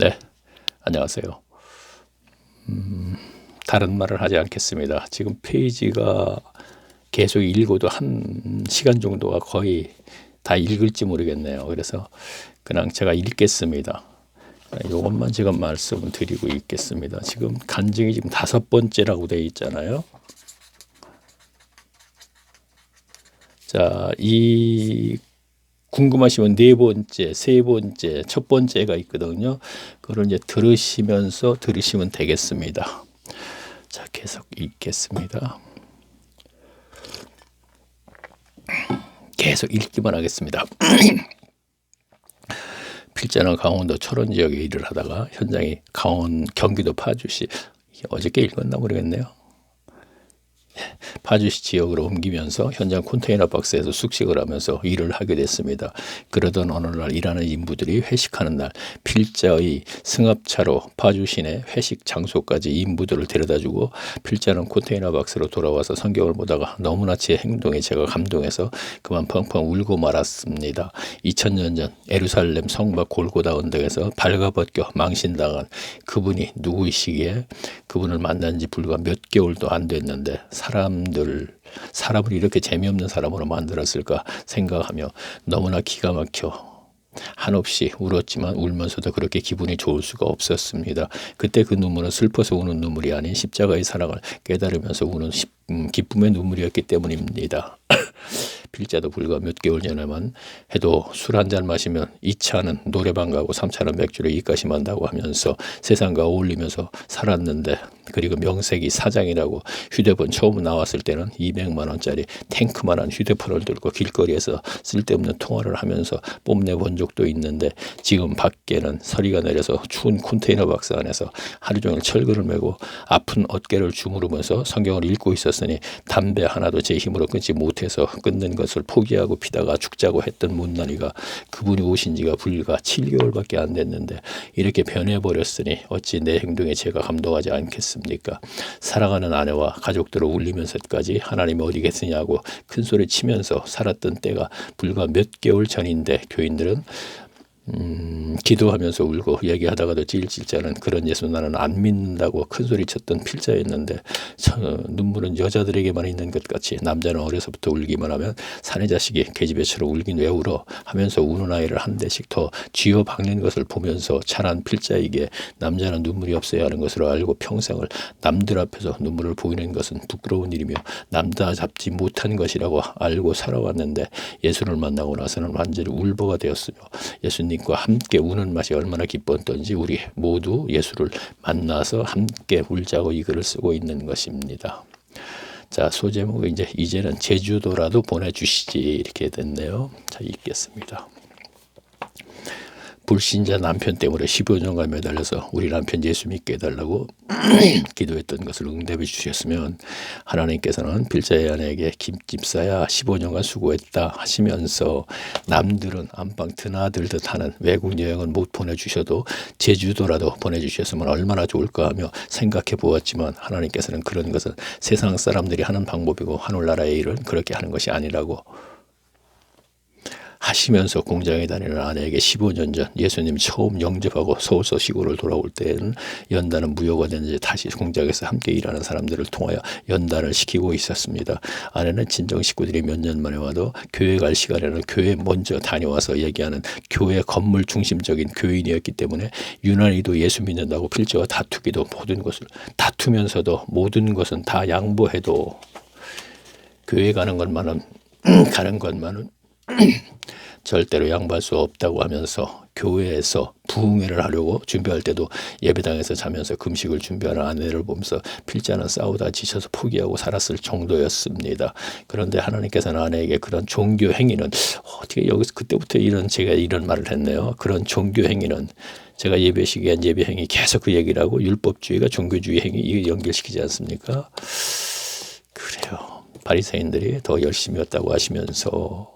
네, 안녕하세요. 다른 말을 하지 않겠습니다. 지금 페이지가 계속 읽어도 한 시간 정도가 거의 다 읽을지 모르겠네요. 그래서 그냥 제가 읽겠습니다. 이것만 지금 말씀을 드리고 있겠습니다. 지금 간증이 지금 5번째라고 되어 있잖아요. 자, 이 궁금하시면 4번째, 3번째, 첫 번째가 있거든요. 그걸 이제 들으시면 되겠습니다. 자, 계속 읽겠습니다. 계속 읽기만 하겠습니다. 필자는 강원도 철원 지역에 일을 하다가 현장이 경기도 파주시, 어저께 읽었나 모르겠네요. 파주시 지역으로 옮기면서 현장 컨테이너 박스에서 숙식을 하면서 일을 하게 됐습니다. 그러던 어느 날 일하는 인부들이 회식하는 날 필자의 승합차로 파주 시내 회식 장소까지 인부들을 데려다주고 필자는 컨테이너 박스로 돌아와서 성경을 보다가 너무나 제 행동에 제가 감동해서 그만 펑펑 울고 말았습니다. 2000년 전 예루살렘 성막 골고다 언덕에서 발가벗겨 망신당한 그분이 누구이시기에 그분을 만난 지 불과 몇 개월도 안 됐는데 사람을 이렇게 재미없는 사람으로 만들었을까 생각하며 너무나 기가 막혀 한없이 울었지만 울면서도 그렇게 기분이 좋을 수가 없었습니다. 그때 그 눈물은 슬퍼서 우는 눈물이 아닌 십자가의 사랑을 깨달으면서 우는 기쁨의 눈물이었기 때문입니다. 필자도 불과 몇 개월 전에만 해도 술 한잔 마시면 2차는 노래방 가고 3차는 맥주를 입가심 한다고 하면서 세상과 어울리면서 살았는데, 그리고 명색이 사장이라고 휴대폰 처음 나왔을 때는 200만 원짜리 탱크만한 휴대폰을 들고 길거리에서 쓸데없는 통화를 하면서 뽐내본 적도 있는데, 지금 밖에는 서리가 내려서 추운 컨테이너 박스 안에서 하루 종일 철근을 메고 아픈 어깨를 주무르면서 성경을 읽고 있었으니 담배 하나도 제 힘으로 끊지 못해서 끊는 것을 포기하고 피다가 죽자고 했던 못난이가 그분이 오신 지가 불과 7개월밖에 안 됐는데 이렇게 변해버렸으니 어찌 내 행동에 제가 감동하지 않겠습니까? 사랑하는 아내와 가족들을 울리면서까지 하나님이 어디 계시냐고 큰소리 치면서 살았던 때가 불과 몇 개월 전인데 교인들은 기도하면서 울고 얘기하다가도 찔찔짜는 그런 예수 나는 안 믿는다고 큰소리 쳤던 필자였는데, 눈물은 여자들에게만 있는 것 같이 남자는 어려서부터 울기만 하면 사내 자식이 계집애처럼 울긴 왜 울어 하면서 우는 아이를 한 대씩 더 쥐어박는 것을 보면서 자란 필자에게 남자는 눈물이 없어야 하는 것으로 알고 평생을 남들 앞에서 눈물을 보이는 것은 부끄러운 일이며 남자답지 못한 것이라고 알고 살아왔는데, 예수를 만나고 나서는 완전히 울보가 되었으며 예수님과 함께 우는 맛이 얼마나 기뻤던지 우리 모두 예수를 만나서 함께 울자고 이 글을 쓰고 있는 것입니다. 자, 소제목은 이제는 제주도라도 보내주시지 이렇게 됐네요. 자, 읽겠습니다. 불신자 남편 때문에 15년간 매달려서 우리 남편 예수 믿게 해달라고 기도했던 것을 응답해 주셨으면, 하나님께서는 필자의 아내에게 김집사야 15년간 수고했다 하시면서 남들은 안방 드나들듯 하는 외국 여행은 못 보내주셔도 제주도라도 보내주셨으면 얼마나 좋을까 하며 생각해 보았지만, 하나님께서는 그런 것은 세상 사람들이 하는 방법이고 하늘나라의 일은 그렇게 하는 것이 아니라고 하시면서 공장에 다니는 아내에게 15년 전 예수님 처음 영접하고 서울서 시골을 돌아올 때는 연단은 무효가 됐는지 다시 공장에서 함께 일하는 사람들을 통하여 연단을 시키고 있었습니다. 아내는 친정 식구들이 몇 년 만에 와도 교회 갈 시간에는 교회 먼저 다녀와서 얘기하는 교회 건물 중심적인 교인이었기 때문에 유난히도 예수 믿는다고 필자와 다투면서도 모든 것은 다 양보해도 교회 가는 것만은 절대로 양보할 수 없다고 하면서 교회에서 부흥회를 하려고 준비할 때도 예배당에서 자면서 금식을 준비하는 아내를 보면서 필자는 싸우다 지쳐서 포기하고 살았을 정도였습니다. 그런데 하나님께서는 아내에게 그런 종교 행위는 어떻게 여기서 그때부터 제가 이런 말을 했네요. 그런 종교 행위는 제가 예배 시기한 예배 행위 계속 그 얘기를 하고 율법주의가 종교주의 행위 이거 연결시키지 않습니까? 그래요. 바리새인들이 더 열심히 했다고 하시면서,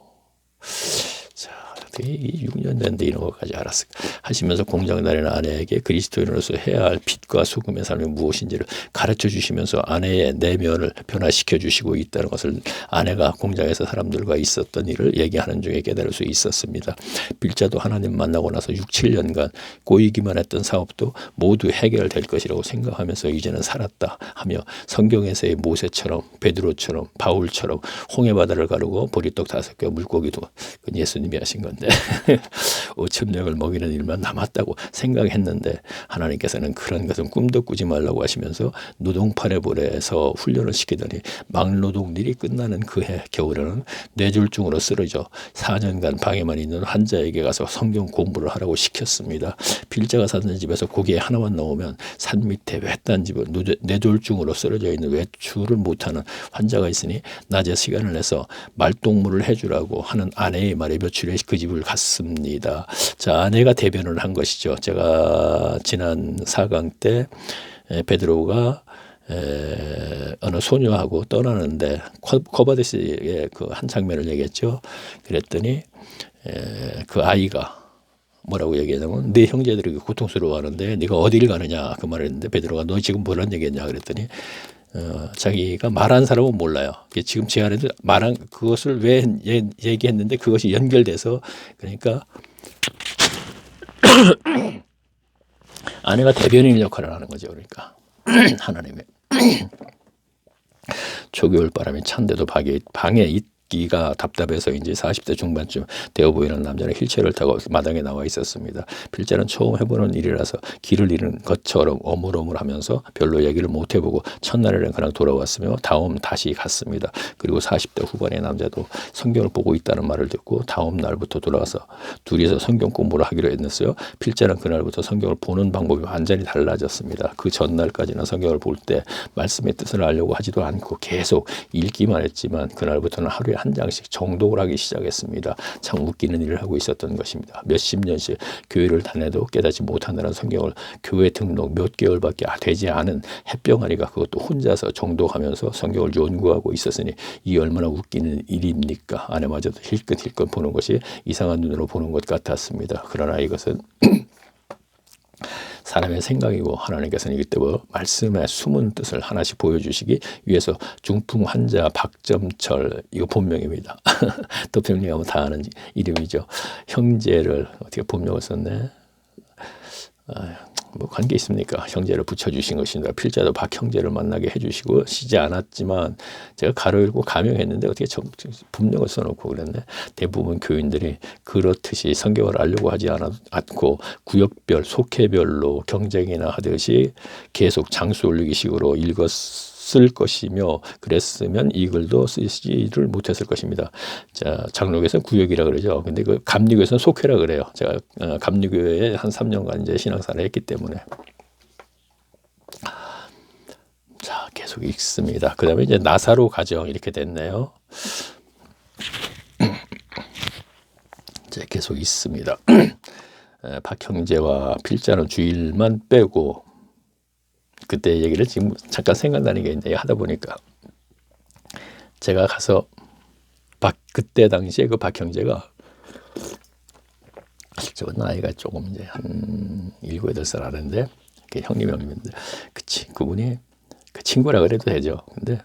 자, 어떻게 이 6년 됐는데 이런 것까지 알았을까 하시면서 공장 다니는 아내에게 그리스도인으로서 해야 할 빛과 소금의 삶이 무엇인지를 가르쳐 주시면서 아내의 내면을 변화시켜 주시고 있다는 것을 아내가 공장에서 사람들과 있었던 일을 얘기하는 중에 깨달을 수 있었습니다. 빌자도 하나님 만나고 나서 6, 7년간 꼬이기만 했던 사업도 모두 해결될 것이라고 생각하면서 이제는 살았다 하며 성경에서의 모세처럼 베드로처럼 바울처럼 홍해바다를 가르고 보리떡 5개 물고기도 그건 예수님이 하신 건데 5천 명을 먹이는 일만 남았다고 생각했는데 하나님께서는 그런 것은 꿈도 꾸지 말라고 하시면서 노동판에 보내서 훈련을 시키더니 막노동일이 끝나는 그해 겨울에는 뇌졸중으로 쓰러져 4년간 방에만 있는 환자에게 가서 성경 공부를 하라고 시켰습니다. 빌자가 사는 집에서 고기 하나만 나오면 산 밑에 외딴 집을 뇌졸중으로 쓰러져 있는 외출을 못하는 환자가 있으니 낮에 시간을 내서 말동무를 해주라고 하는 아내의 말에 며칠에 그 집을 갔습니다. 자, 아내가 대변을 한 것이죠. 제가 지난 4강 때 베드로가 어느 소녀하고 떠나는데 코바데스의 그 한 장면을 얘기했죠. 그랬더니 그 아이가 뭐라고 얘기하냐면 네 형제들이 고통스러워하는데 네가 어디를 가느냐 그 말을 했는데 베드로가 너 지금 뭐란 얘기했냐 그랬더니 자기가 말한 사람은 몰라요. 지금 제 안에도 말한 그것을 왜 얘기했는데 그것이 연결돼서 그러니까 아내가 대변인 역할을 하는 거죠. 그러니까 하나님의 초겨울 바람이 찬데도 방에 있기가 답답해서인지 40대 중반쯤 되어 보이는 남자는 휠체어를 타고 마당에 나와 있었습니다. 빌자는 처음 해보는 일이라서 길을 잃은 것처럼 어물어물하면서 별로 얘기를 못 해보고 첫날에는 그냥 돌아왔으며 다음 다시 갔습니다. 그리고 40대 후반의 남자도 성경을 보고 있다는 말을 듣고 다음 날부터 돌아와서 둘이서 성경 공부를 하기로 했었어요. 빌자는 그날부터 성경을 보는 방법이 완전히 달라졌습니다. 그 전날까지는 성경을 볼 때 말씀의 뜻을 알려고 하지도 않고 계속 읽기만 했지만 그날부터는 하루에 한 장씩 정독을 하기 시작했습니다. 참 웃기는 일을 하고 있었던 것입니다. 몇십 년씩 교회를 다녀도 깨닫지 못하느라 성경을 교회 등록 몇 개월밖에 되지 않은 햇병아리가 그것도 혼자서 정독하면서 성경을 연구하고 있었으니 이 얼마나 웃기는 일입니까? 아내마저도 힐끗힐끗 보는 것이 이상한 눈으로 보는 것 같았습니다. 그러나 이것은 사람의 생각이고 하나님께서는 이때부터 말씀의 숨은 뜻을 하나씩 보여주시기 위해서 중풍 환자 박점철 이거 본명입니다. 도평리 가면 다 아는 이름이죠. 형제를 어떻게 본명을 썼네. 뭐 관계 있습니까? 형제를 붙여주신 것입니다. 필자도 박 형제를 만나게 해주시고 쉬지 않았지만 제가 가로 읽고 가명했는데 어떻게 분명을 써놓고 그랬네. 대부분 교인들이 그렇듯이 성경을 알려고 하지 않고 구역별 속해별로 경쟁이나 하듯이 계속 장수 올리기식으로 읽었을 것이며 그랬으면 이 글도 쓰지를 못했을 것입니다. 자, 장로교에서는 구역이라 그러죠. 근데 그 감리교에서는 속회라 그래요. 제가 감리교회에 한 3년간 이제 신앙생활을 했기 때문에. 자, 계속 읽습니다. 그 다음에 이제 나사로 가정 이렇게 됐네요. 이제 계속 있습니다. 박 형제와 필자는 주일만 빼고 그때 얘기를 지금 잠깐 생각나는 게 있는데 하다 보니까 제가 가서 그때 당시에 그 박 형제가 저 나이가 조금 이제 한 7, 8살 하는데 형님인데 그분이 그 친구라 그래도 되죠. 근데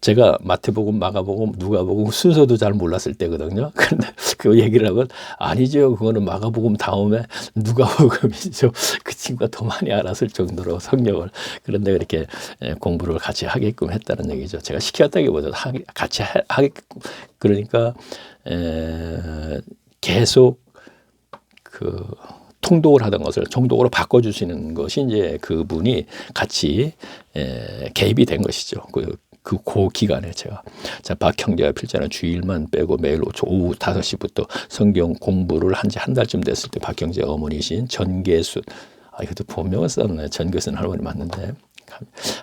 제가 마태복음, 마가복음, 누가복음 순서도 잘 몰랐을 때거든요. 그런데 그 얘기를 하면 아니죠. 그거는 마가복음 다음에 누가복음이죠. 그 친구가 더 많이 알았을 정도로 성경을 그런데 그렇게 공부를 같이 하게끔 했다는 얘기죠. 제가 시켰다기보다 같이 하게끔 그러니까 계속 그 통독을 하던 것을 정독으로 바꿔주시는 것이 이제 그분이 같이 개입이 된 것이죠. 그 기간에 제가 박 형제와 필자는 주일만 빼고 매일 오후 5시부터 성경 공부를 한 지 한 달쯤 됐을 때 박 형제 어머니신 전계순 이것도 본명을 썼네. 전계순 할머니 맞는데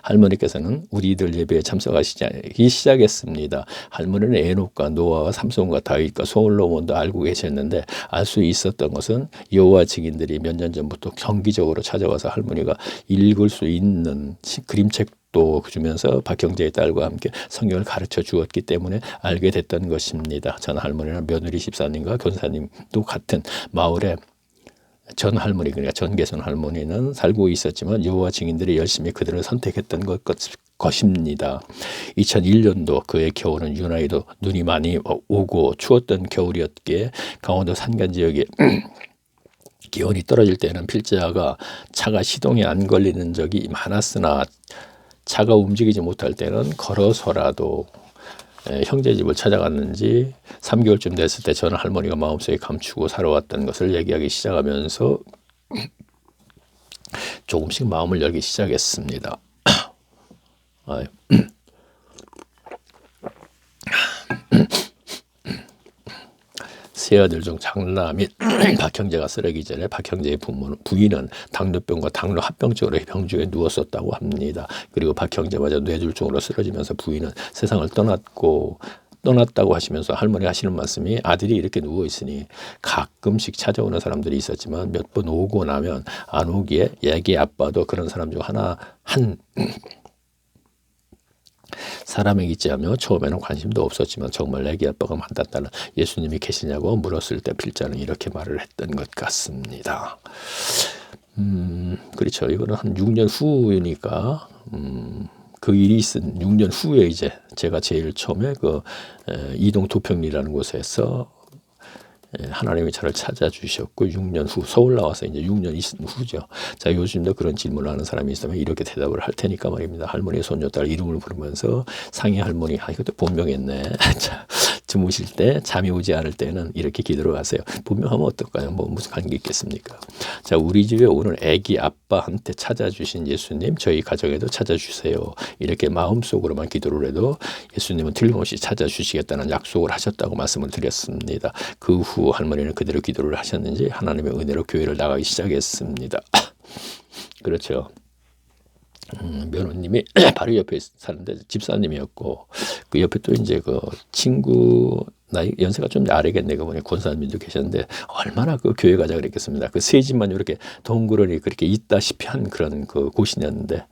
할머니께서는 우리들 예배에 참석하시기 시작했습니다. 할머니는 에녹과 노아와 삼손과 다윗과 솔로몬도 알고 계셨는데 알 수 있었던 것은 여호와 증인들이 몇 년 전부터 정기적으로 찾아와서 할머니가 읽을 수 있는 그림책도 약속도 주면서 박형제의 딸과 함께 성경을 가르쳐 주었기 때문에 알게 됐던 것입니다. 전 할머니나 며느리 집사님과 권사님도 같은 마을에 전 할머니, 그러니까 전계선 할머니는 살고 있었지만 여호와 증인들이 열심히 그들을 선택했던 것입니다. 2001년도 그의 겨울은 유난히도 눈이 많이 오고 추웠던 겨울이었기에 강원도 산간 지역에 기온이 떨어질 때는 필자가 차가 시동이 안 걸리는 적이 많았으나 차가 움직이지 못할 때는 걸어서라도 형제 집을 찾아갔는지 3개월쯤 됐을 때 저는 할머니가 마음속에 감추고 살아왔던 것을 얘기하기 시작하면서 조금씩 마음을 열기 시작했습니다. 세 아들 중 장남인 박형제가 쓰러기 전에 박형제의 부인은 당뇨병과 당뇨 합병증으로 병중에 누웠었다고 합니다. 그리고 박형제마저 뇌졸중으로 쓰러지면서 부인은 세상을 떠났다고 하시면서 할머니가 하시는 말씀이 아들이 이렇게 누워있으니 가끔씩 찾아오는 사람들이 있었지만 몇 번 오고 나면 안 오기에 애기 아빠도 그런 사람 중 한 사람이겠지 하며 처음에는 관심도 없었지만 정말 애기 아빠가 만났다는 예수님이 계시냐고 물었을 때 필자는 이렇게 말을 했던 것 같습니다. 그렇죠. 이거는 한 6년 후이니까 그 일이 있은 6년 후에 이제 제가 제일 처음에 그 이동 도평리라는 곳에서 하나님이 저를 찾아주셨고 6년 후 서울 나와서 이제 6년 후죠. 자, 요즘도 그런 질문을 하는 사람이 있으면 이렇게 대답을 할 테니까 말입니다. 할머니의 손녀딸 이름을 부르면서 상희 할머니, 이것도 본명했네. 자, 주무실 때 잠이 오지 않을 때는 이렇게 기도를 하세요. 본명하면 어떨까요? 뭐 무슨 관계 있겠습니까? 자, 우리 집에 오늘 아기 아빠한테 찾아주신 예수님, 저희 가정에도 찾아주세요. 이렇게 마음속으로만 기도를 해도 예수님은 틀림없이 찾아주시겠다는 약속을 하셨다고 말씀을 드렸습니다. 그 후 할머니는 그대로 기도를 하셨는지 하나님의 은혜로 교회를 나가기 시작했습니다. 그렇죠. 며느님이 바로 옆에 사는데 집사님이었고 그 옆에 또 이제 그 친구 나이 연세가 좀 아래겠네. 그분이 권사님도 계셨는데 얼마나 그 교회 가자 그랬겠습니다. 그 세 집만 이렇게 동그러니 그렇게 있다시피 한 그런 그 곳이었는데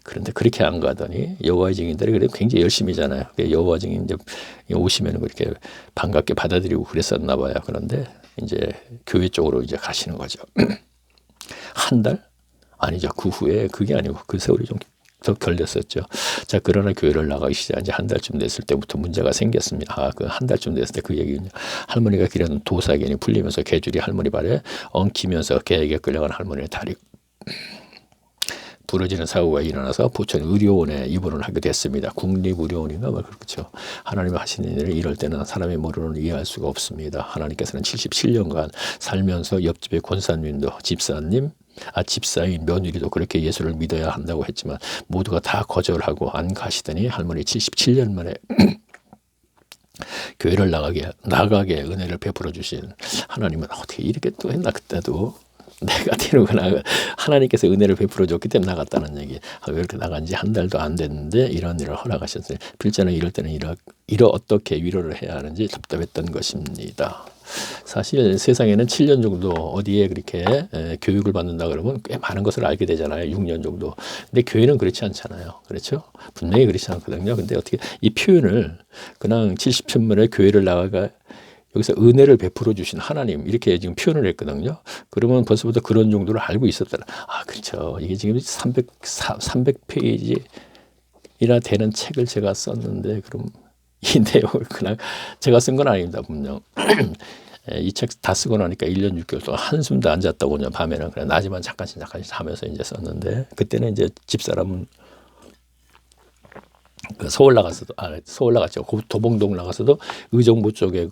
그런데 그렇게 안 가더니 여호와의 증인들이 그래도 굉장히 열심히잖아요. 여호와 증인 이제 오시면은 그렇게 반갑게 받아들이고 그랬었나 봐요. 그런데 이제 교회 쪽으로 이제 가시는 거죠. 한 달? 아니죠. 그 후에 그게 아니고 그 세월이 좀 더 걸렸었죠. 자, 그러나 교회를 나가기 시작한 지 한 달쯤 됐을 때부터 문제가 생겼습니다. 그 한 달쯤 됐을 때 그 얘기는요. 할머니가 기르는 도사견이 풀리면서 개줄이 할머니 발에 엉키면서 개에게 끌려간 할머니의 다리 부러지는 사고가 일어나서 부천 의료원에 입원을 하게 됐습니다. 국립의료원인가 뭐 그렇죠. 하나님이 하시는 일을 이럴 때는 사람의 머리로는 이해할 수가 없습니다. 하나님께서는 77년간 살면서 옆집의 권사님도 집사인 며느리도 그렇게 예수를 믿어야 한다고 했지만 모두가 다 거절하고 안 가시더니 할머니 77년 만에 교회를 나가게 은혜를 베풀어 주신 하나님은 어떻게 이렇게 또 했나. 그때도 내가 데리고 하나님께서 은혜를 베풀어 줬기 때문에 나갔다는 얘기. 왜 이렇게 나간 지 한 달도 안 됐는데 이런 일을 허락하셨어요. 필자는 이럴 때는 어떻게 위로를 해야 하는지 답답했던 것입니다. 사실 세상에는 7년 정도 어디에 그렇게 교육을 받는다 그러면 꽤 많은 것을 알게 되잖아요. 6년 정도. 근데 교회는 그렇지 않잖아요. 그렇죠? 분명히 그렇지 않거든요. 근데 어떻게 이 표현을 그냥 70천만의 교회를 나가가 여기서 은혜를 베풀어 주신 하나님 이렇게 지금 표현을 했거든요. 그러면 벌써부터 그런 정도를 알고 있었더라. 그렇죠. 이게 지금 300페이지나 되는 책을 제가 썼는데 그럼 이 내용을 그냥 제가 쓴 건 아닙니다. 분명. 이 책 다 쓰고 나니까 1년 6개월 동안 한숨도 안 잤다고요. 밤에는 그냥 낮에만 잠깐씩 하면서 이제 썼는데 그때는 이제 집사람은 그 서울 나갔죠. 도봉동 나가서도 의정부 쪽에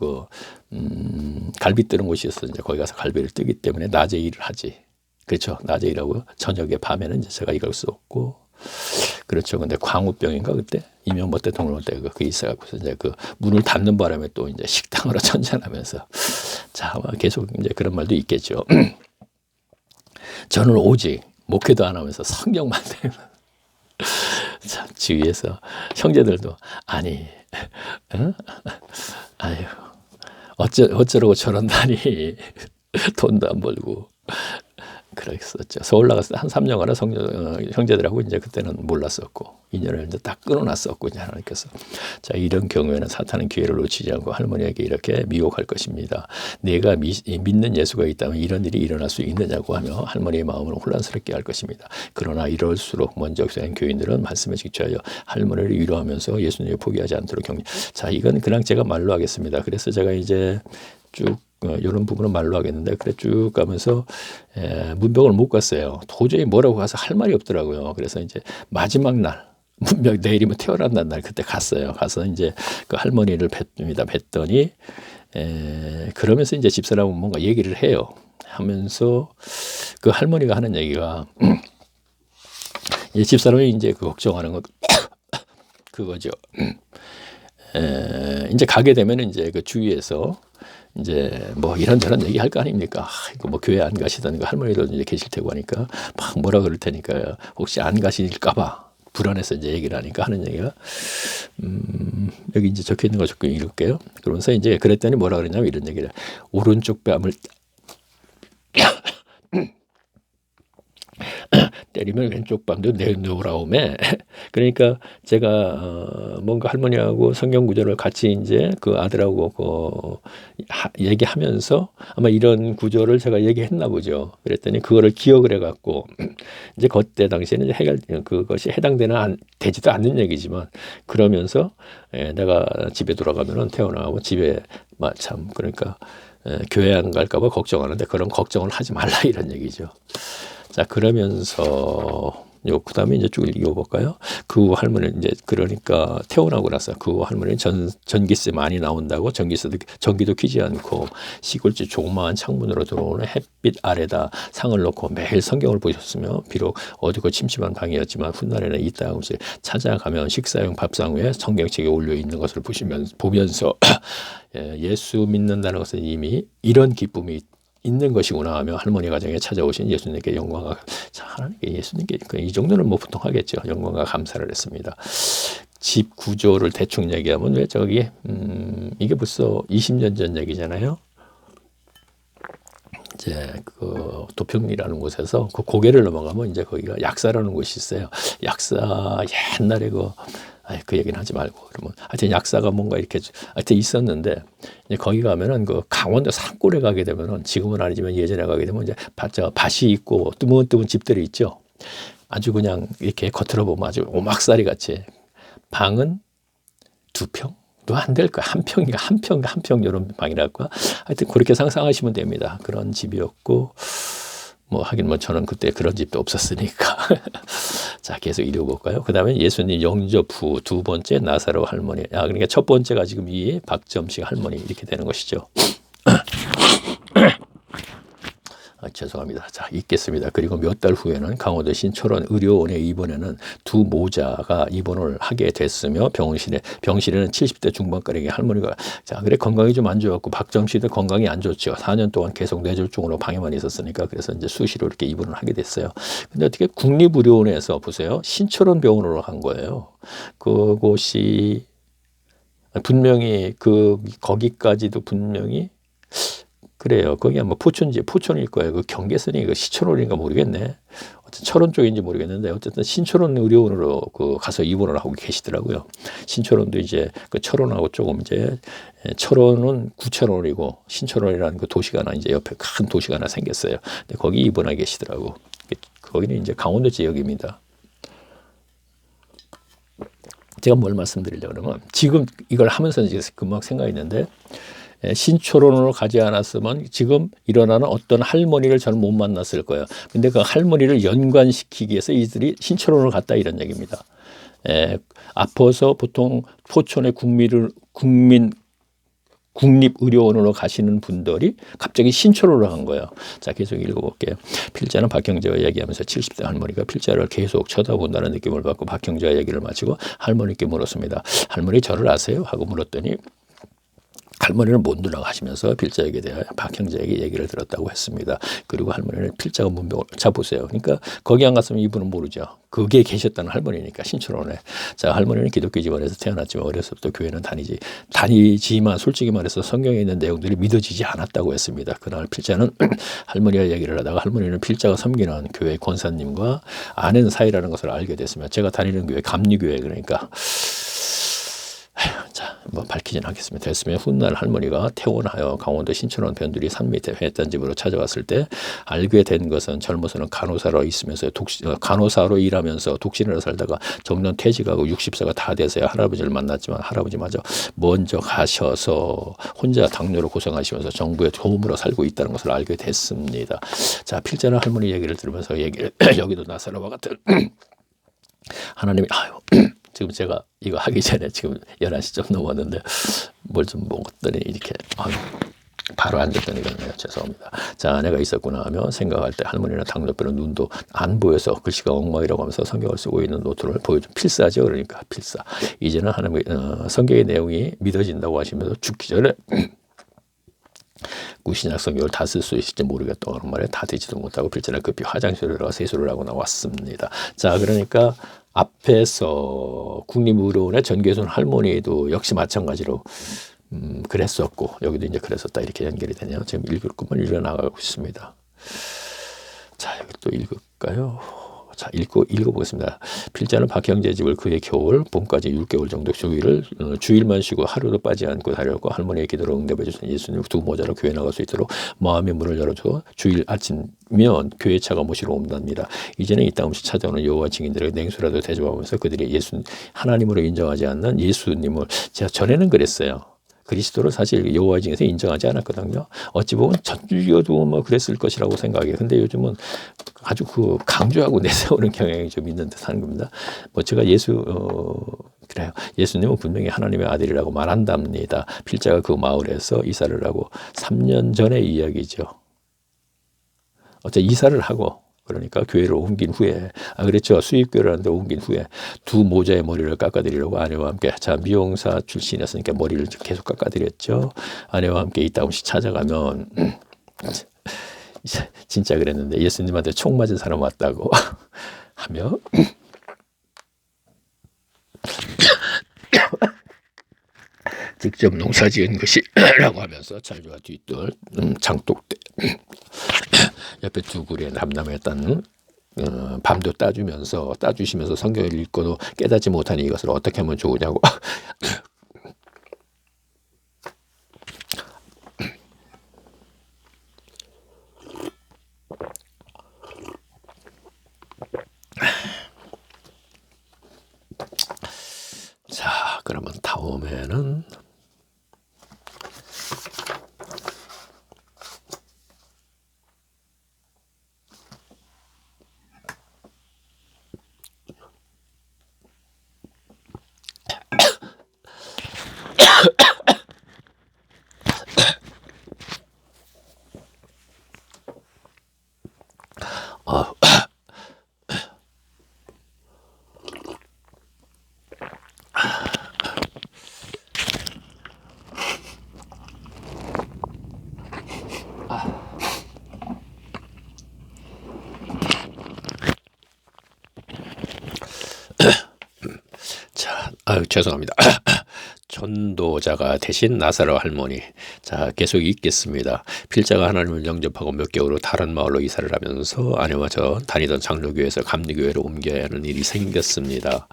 갈비 뜨는 곳이 있어서 이제 거기 가서 갈비를 뜨기 때문에 낮에 일을 하지. 그렇죠. 낮에 일하고 저녁에 밤에는 이제 제가 이걸 썼고 그렇죠. 근데 광우병인가 그때 이명박 대통령 때 그 있어갖고 이제 그 문을 닫는 바람에 또 이제 식당으로 전전하면서 자 아마 계속 이제 그런 말도 있겠죠. 저는 오직 목회도 안 하면서 성경만 배우는 참 주위에서 형제들도 아니 아유 어쩌라고 저런다니 돈도 안 벌고 그랬었죠. 서울 나가서 한 3년간은 형제들하고 이제 그때는 몰랐었고 인연을 이제 딱 끊어놨었고 이제 하나님께서 자 이런 경우에는 사탄은 기회를 놓치지 않고 할머니에게 이렇게 미혹할 것입니다. 내가 믿는 예수가 있다면 이런 일이 일어날 수 있느냐고 하며 할머니의 마음을 혼란스럽게 할 것입니다. 그러나 이럴수록 먼저 된 교인들은 말씀에 직주하여 할머니를 위로하면서 예수님을 포기하지 않도록 격려. 자 이건 그냥 제가 말로 하겠습니다. 그래서 제가 이제 쭉 이런 부분은 말로 하겠는데 그래 쭉 가면서 문병을 못 갔어요. 도저히 뭐라고 가서 할 말이 없더라고요. 그래서 이제 마지막 날 문병 내일이면 태어난다는 날 그때 갔어요. 가서 이제 그 할머니를 뵙습니다. 뵀더니 그러면서 이제 집사람은 뭔가 얘기를 해요. 하면서 그 할머니가 하는 얘기가 집사람이 이제 그 걱정하는 건 그거죠. 이제 가게 되면 이제 그 주위에서 이제 뭐 이런저런 얘기 할 거 아닙니까? 이거 뭐 교회 안 가시던 할머니도 이제 계실 테고 하니까 막 뭐라 그럴 테니까요. 혹시 안 가실까봐 불안해서 이제 얘기를 하니까 하는 얘기가 여기 이제 적혀 있는 거 조금 읽을게요. 그러면서 이제 그랬더니 뭐라 그러냐면 이런 얘기를 오른쪽 뺨을 때리면 왼쪽 뺨도 내놓으라오매. 그러니까 제가 뭔가 할머니하고 성경 구절을 같이 이제 그 아들하고 얘기하면서 아마 이런 구절을 제가 얘기했나 보죠. 그랬더니 그거를 기억을 해갖고 이제 그때 당시에는 이제 그것이 되지도 않는 얘기지만 그러면서 내가 집에 돌아가면은 태어나고 집에 참 그러니까 교회 안 갈까봐 걱정하는데 그런 걱정을 하지 말라 이런 얘기죠. 자 그러면서 그다음에 이제 쭉 읽어볼까요? 그 할머니 이제 그러니까 태어나고 나서 그 할머니는 전기세 많이 나온다고 전기도 켜지 않고 시골집 조그마한 창문으로 들어오는 햇빛 아래다 상을 놓고 매일 성경을 보셨으며 비록 어둡고 침침한 방이었지만 훗날에는 이 땅을 찾아가면 식사용 밥상 위에 성경책이 올려 있는 것을 보면서 예수 믿는다는 것은 이미 이런 기쁨이 있는 것이구나 하며 할머니 가정에 찾아오신 예수님께 영광과 하나님께 예수님께 이 정도는 뭐 보통 하겠죠. 영광과 감사를 했습니다. 집 구조를 대충 얘기하면 왜 저기 이게 벌써 20년 전 얘기잖아요. 이제 그 도평리라는 곳에서 그 고개를 넘어가면 이제 거기가 약사라는 곳이 있어요. 약사 옛날에 그 얘기는 하지 말고 그러면 하여튼 약사가 뭔가 이렇게 하여튼 있었는데 이제 거기 가면은 그 강원도 산골에 가게 되면은 지금은 아니지만 예전에 가게 되면 이제 밭이 있고 뜨문뜨문 집들이 있죠. 아주 그냥 이렇게 겉으로 보면 아주 오막살이 같이 방은 2평도 안 될 거야. 한 평 이런 방이랄까. 하여튼 그렇게 상상하시면 됩니다. 그런 집이었고 뭐 하긴 뭐 저는 그때 그런 집도 없었으니까. 자 계속 읽어볼까요? 그 다음에 예수님 영접 후 두 번째 나사로 할머니. 그러니까 첫 번째가 지금 이 박점식 할머니 이렇게 되는 것이죠. 죄송합니다. 자, 읽겠습니다. 그리고 몇 달 후에는 강원도 신촌원 의료원에 입원에는 두 모자가 입원을 하게 됐으며 병실에는 70대 중반가량의 할머니가 그래 건강이 좀 안 좋았고 박정씨도 건강이 안 좋죠. 4년 동안 계속 뇌졸중으로 방에만 있었으니까 그래서 이제 수시로 이렇게 입원을 하게 됐어요. 근데 어떻게 국립의료원에서 보세요. 신촌원 병원으로 간 거예요. 그곳이 분명히 거기까지도 분명히 그래요. 거기 아마 포천일 거예요. 그 경계선이 시촌원인가 모르겠네. 어쨌든 철원 쪽인지 모르겠는데 어쨌든 신촌원 의료원으로 가서 입원을 하고 계시더라고요. 신촌원도 이제 그 철원하고 조금 이제 철원은 구천원이고 신촌원이라는 그 도시가 하나 이제 옆에 큰 도시가 하나 생겼어요. 근데 거기 입원하고 계시더라고. 거기는 이제 강원도 지역입니다. 제가 뭘 말씀드리려고 그러면 지금 이걸 하면서 이제 금방 생각했는데 신촌원으로 가지 않았으면 지금 일어나는 어떤 할머니를 저는 못 만났을 거예요. 근데 그 할머니를 연관시키기 위해서 이들이 신촌원으로 갔다 이런 얘기입니다. 아파서 보통 포천의 국립의료원으로 가시는 분들이 갑자기 신촌으로 간 거예요. 자, 계속 읽어볼게요. 필자는 박형제와 얘기하면서 70대 할머니가 필자를 계속 쳐다본다는 느낌을 받고 박형제와 얘기를 마치고 할머니께 물었습니다. 할머니 저를 아세요? 하고 물었더니 할머니는 못 누나가 하시면서 필자에게 대해 박 형제에게 얘기를 들었다고 했습니다. 그리고 할머니는 필자가 문병을 자 보세요. 그러니까 거기 안 갔으면 이분은 모르죠. 그게 계셨다는 할머니니까 신촌원에. 자, 할머니는 기독교 집안에서 태어났지만 어렸을 때 교회는 다니지만 솔직히 말해서 성경에 있는 내용들이 믿어지지 않았다고 했습니다. 그날 필자는 할머니와 얘기를 하다가 할머니는 필자가 섬기는 교회 권사님과 아는 사이라는 것을 알게 됐습니다. 제가 다니는 교회 감리교회 그러니까. 자, 뭐 밝히진 않겠습니다. 됐으면 훗날 할머니가 퇴원하여 강원도 신촌원 변두리 산 밑에 회했던 집으로 찾아왔을 때 알게 된 것은 젊어서는 간호사로 있으면서 간호사로 일하면서 독신으로 살다가 정년 퇴직하고 60세가 다 돼서야 할아버지를 만났지만 할아버지마저 먼저 가셔서 혼자 당뇨로 고생하시면서 정부의 도움으로 살고 있다는 것을 알게 됐습니다. 자, 필자는 할머니 얘기를 들으면서 여기도 나사로와 같은 하나님이 지금 제가 이거 하기 전에 지금 11시 좀 넘었는데 뭘 좀 먹었더니 이렇게 바로 앉았더니 그러네요. 죄송합니다. 자, 아내가 있었구나 하며 생각할 때 할머니는 당뇨병은 눈도 안 보여서 글씨가 엉망이라고 하면서 성경을 쓰고 있는 노트를 보여준 필사죠. 그러니까 필사. 이제는 하나님의 성경의 내용이 믿어진다고 하시면서 죽기 전에 구신약 성경을 다 쓸 수 있을지 모르겠다는 말에 다 되지도 못하고 필자는 급히 화장실에 들어가 세수를 하고 나왔습니다. 자, 그러니까 앞에서 국립의료원의 전계순 할머니도 역시 마찬가지로 그랬었고 여기도 이제 그랬었다 이렇게 연결이 되네요. 지금 읽을 것만 읽어나가고 있습니다. 자, 여기 또 읽을까요? 자, 읽어보겠습니다. 필자는 박형제 집을 그해 겨울, 봄까지 6개월 정도 주일만 쉬고 하루도 빠지 않고 다녔고 할머니의 기도로 응답해 주신 예수님 두 모자로 교회 나갈 수 있도록 마음의 문을 열어줘 주일 아침면 교회 차가 모시러 온답니다. 이제는 이 땅 없이 찾아오는 여호와 증인들에게 냉수라도 대접하면서 그들이 하나님으로 인정하지 않는 예수님을 제가 전에는 그랬어요. 그리스도를 사실 여호와 증에서 인정하지 않았거든요. 어찌 보면 전주교도 뭐 그랬을 것이라고 생각해요. 근데 요즘은 아주 강조하고 내세우는 경향이 좀 있는 듯한 겁니다. 뭐 제가 그래요. 예수님은 분명히 하나님의 아들이라고 말한답니다. 필자가 그 마을에서 이사를 하고 3년 전의 이야기죠. 이사를 하고 그러니까 교회를 옮긴 후에 그렇죠. 수입교회를 하는데 옮긴 후에 두 모자의 머리를 깎아드리려고 아내와 함께 미용사 출신이었으니까 머리를 계속 깎아드렸죠. 아내와 함께 이따 없이 찾아가면 진짜 그랬는데 예수님한테 총 맞은 사람 왔다고 하며 직접 농사 지은 것이라고 하면서 잘주와 뒷돌 장독대 옆에 두 구리에 남남했다는 밤도 따주시면서 성경을 읽고도 깨닫지 못하니 이것을 어떻게 하면 좋으냐고 자, 그러면 다음에는 죄송합니다. 전도자가 대신 나사로 할머니. 자, 계속 읽겠습니다. 필자가 하나님을 영접하고 몇 개월 후 다른 마을로 이사를 하면서 아내와 저 다니던 장로교회에서 감리교회로 옮겨야 하는 일이 생겼습니다.